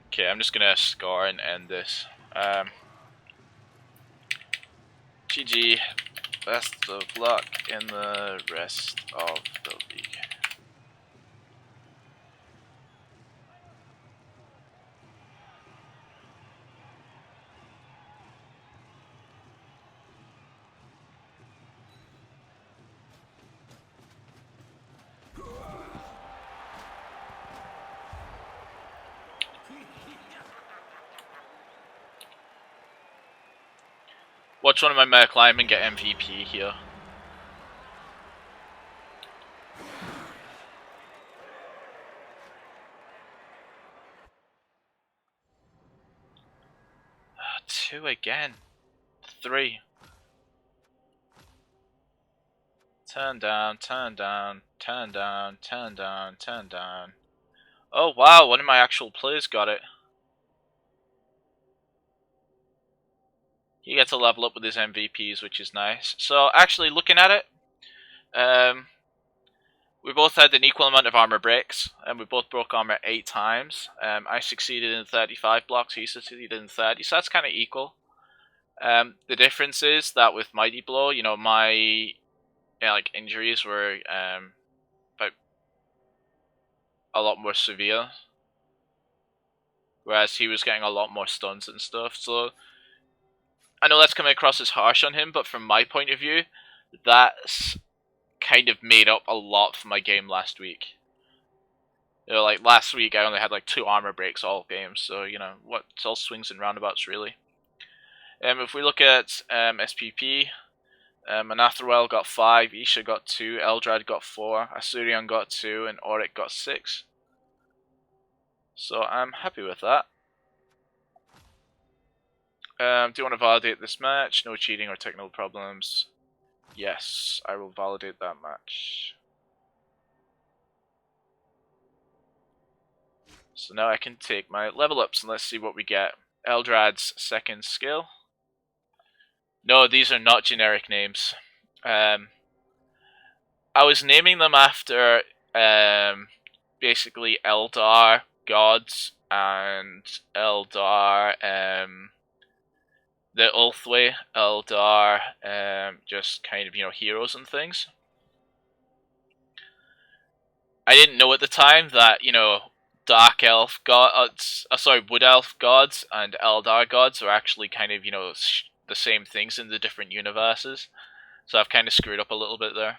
Okay, I'm just going to score and end this. GG, best of luck in the rest of the league. Watch one of my mech linemen get MVP here. Two again. Three. Turn down, turn down, turn down, turn down, turn down. Oh wow, one of my actual players got it. He gets to level up with his MVPs, which is nice. So actually looking at it, we both had an equal amount of armor breaks, and we both broke armor 8 times. I succeeded in 35 blocks, he succeeded in 30, so that's kind of equal. The difference is that with Mighty Blow, you know, my like injuries were like a lot more severe, whereas he was getting a lot more stuns and stuff. So I know that's coming across as harsh on him, but from my point of view, that's kind of made up a lot for my game last week. You know, like last week I only had like 2 armor breaks all games, so you know what, it's all swings and roundabouts really. If we look at SPP, Anathrwell got 5, Isha got 2, Eldrad got 4, Asurion got 2, and Auric got 6. So I'm happy with that. Do you want to validate this match? No cheating or technical problems. Yes, I will validate that match. So now I can take my level ups and let's see what we get. Eldrad's second skill. No, these are not generic names. I was naming them after basically Eldar gods and Eldar the Ulthwe Eldar just kind of, you know, heroes and things. I didn't know at the time that, you know, Dark Elf gods, Wood Elf gods and Eldar gods are actually kind of, you know, the same things in the different universes. So I've kind of screwed up a little bit there.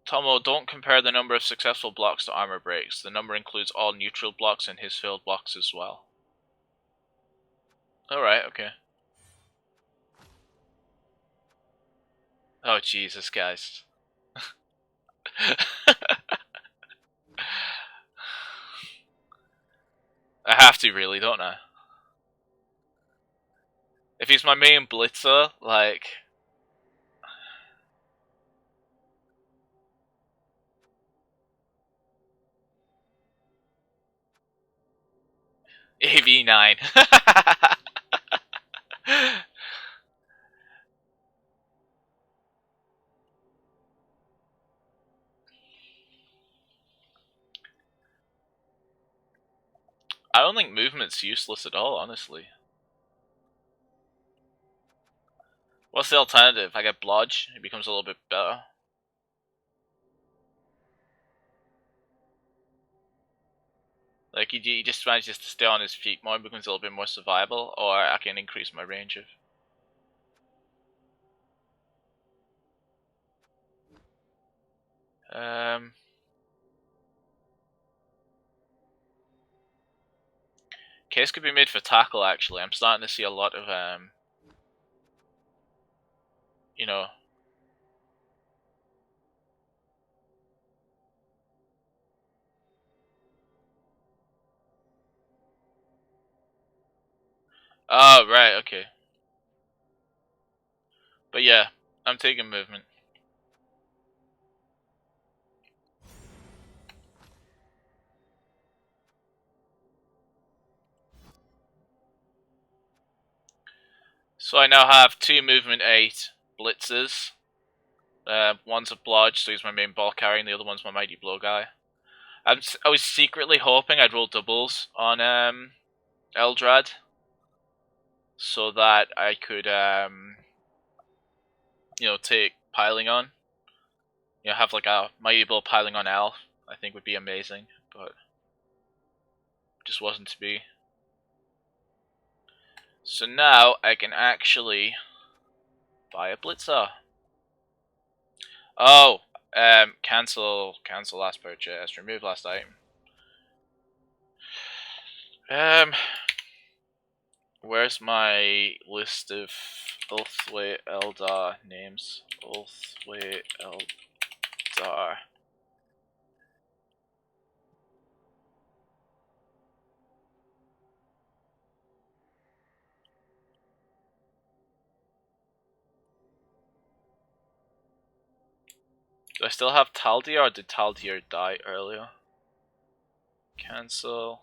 Tomo, don't compare the number of successful blocks to armor breaks. The number includes all neutral blocks and his filled blocks as well. Alright, okay. Oh, Jesus, guys. I have to, really, don't I? If he's my main blitzer, like... AV9. I don't think movement's useless at all, honestly. What's the alternative? I get Blodge, it becomes a little bit better. Like, he just manages to stay on his feet more and becomes a little bit more survivable, or I can increase my range of... Case could be made for tackle, actually. I'm starting to see a lot of, you know... Oh, right, okay. But yeah, I'm taking movement. So I now have 2 movement 8 blitzes. One's a blodge, so he's my main ball carrier, and the other one's my mighty blow guy. I was secretly hoping I'd roll doubles on Eldrad, so that I could take piling on. Have like a mighty blow piling on elf. I think would be amazing, but just wasn't to be. So now I can actually buy a blitzer. Oh, cancel last purchase, remove last item. Where's my list of Ulthwe Eldar names? Ulthwe Eldar. Do I still have Taldir, or did Taldir die earlier? Cancel.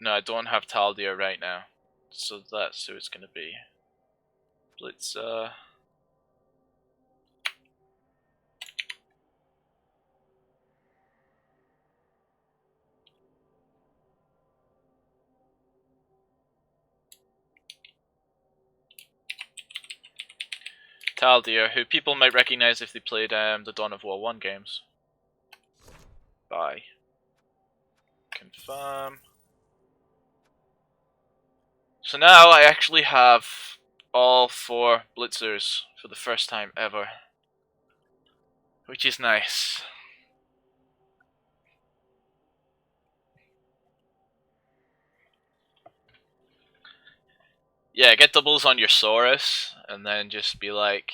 No, I don't have Taldir right now. So that's who it's gonna be. Blitzer. Taldir, who people might recognize if they played the Dawn of War 1 games. Bye. Confirm. So now I actually have all 4 blitzers for the first time ever, which is nice. Yeah, get doubles on your Saurus, and then just be like,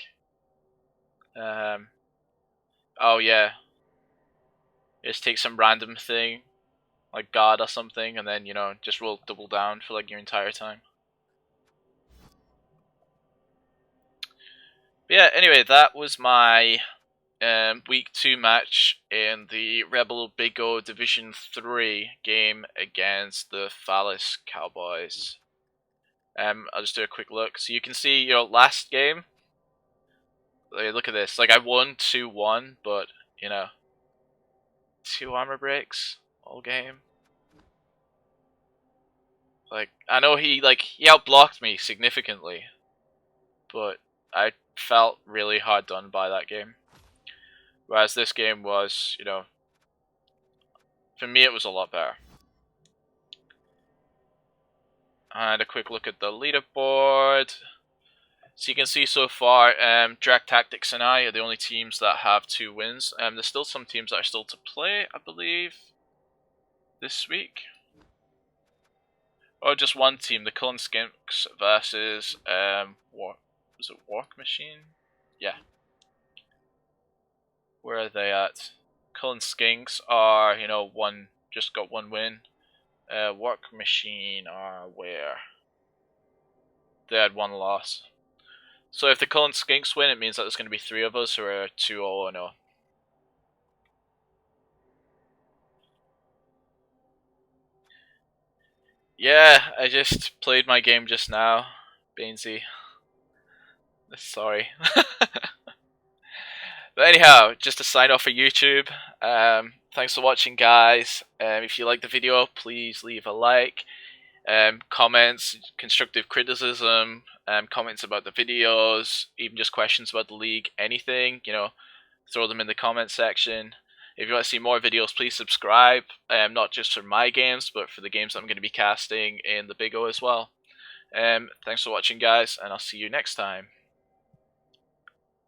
oh yeah, just take some random thing, like God or something, and then, just roll double down for like your entire time. But yeah, anyway, that was my week 2 match in the ReBBL Big O Division 3 game against the Phallus Cowboys. I'll just do a quick look. So you can see, last game, look at this. Like, I won 2-1, but, 2 armor breaks all game. Like, I know he outblocked me significantly, but I felt really hard done by that game. Whereas this game was, for me it was a lot better. And a quick look at the leaderboard. So you can see so far, Drac Tactics and I are the only teams that have 2 wins. There's still some teams that are still to play, I believe, this week. Or just one team, the Cullen Skinks versus was it Walk Machine? Yeah. Where are they at? Cullen Skinks are, just got 1 win. Walk Machine are where? They had 1 loss. So if the Cullen Skinks win, it means that there's going to be 3 of us who are 2-0-0. Yeah, I just played my game just now, Bainesy. Sorry. But anyhow, just to sign off for YouTube, thanks for watching, guys. If you like the video, please leave a like. Comments, constructive criticism, comments about the videos, even just questions about the league, anything, throw them in the comment section. If you want to see more videos, please subscribe, not just for my games, but for the games that I'm going to be casting in the Big O as well. Thanks for watching, guys, and I'll see you next time.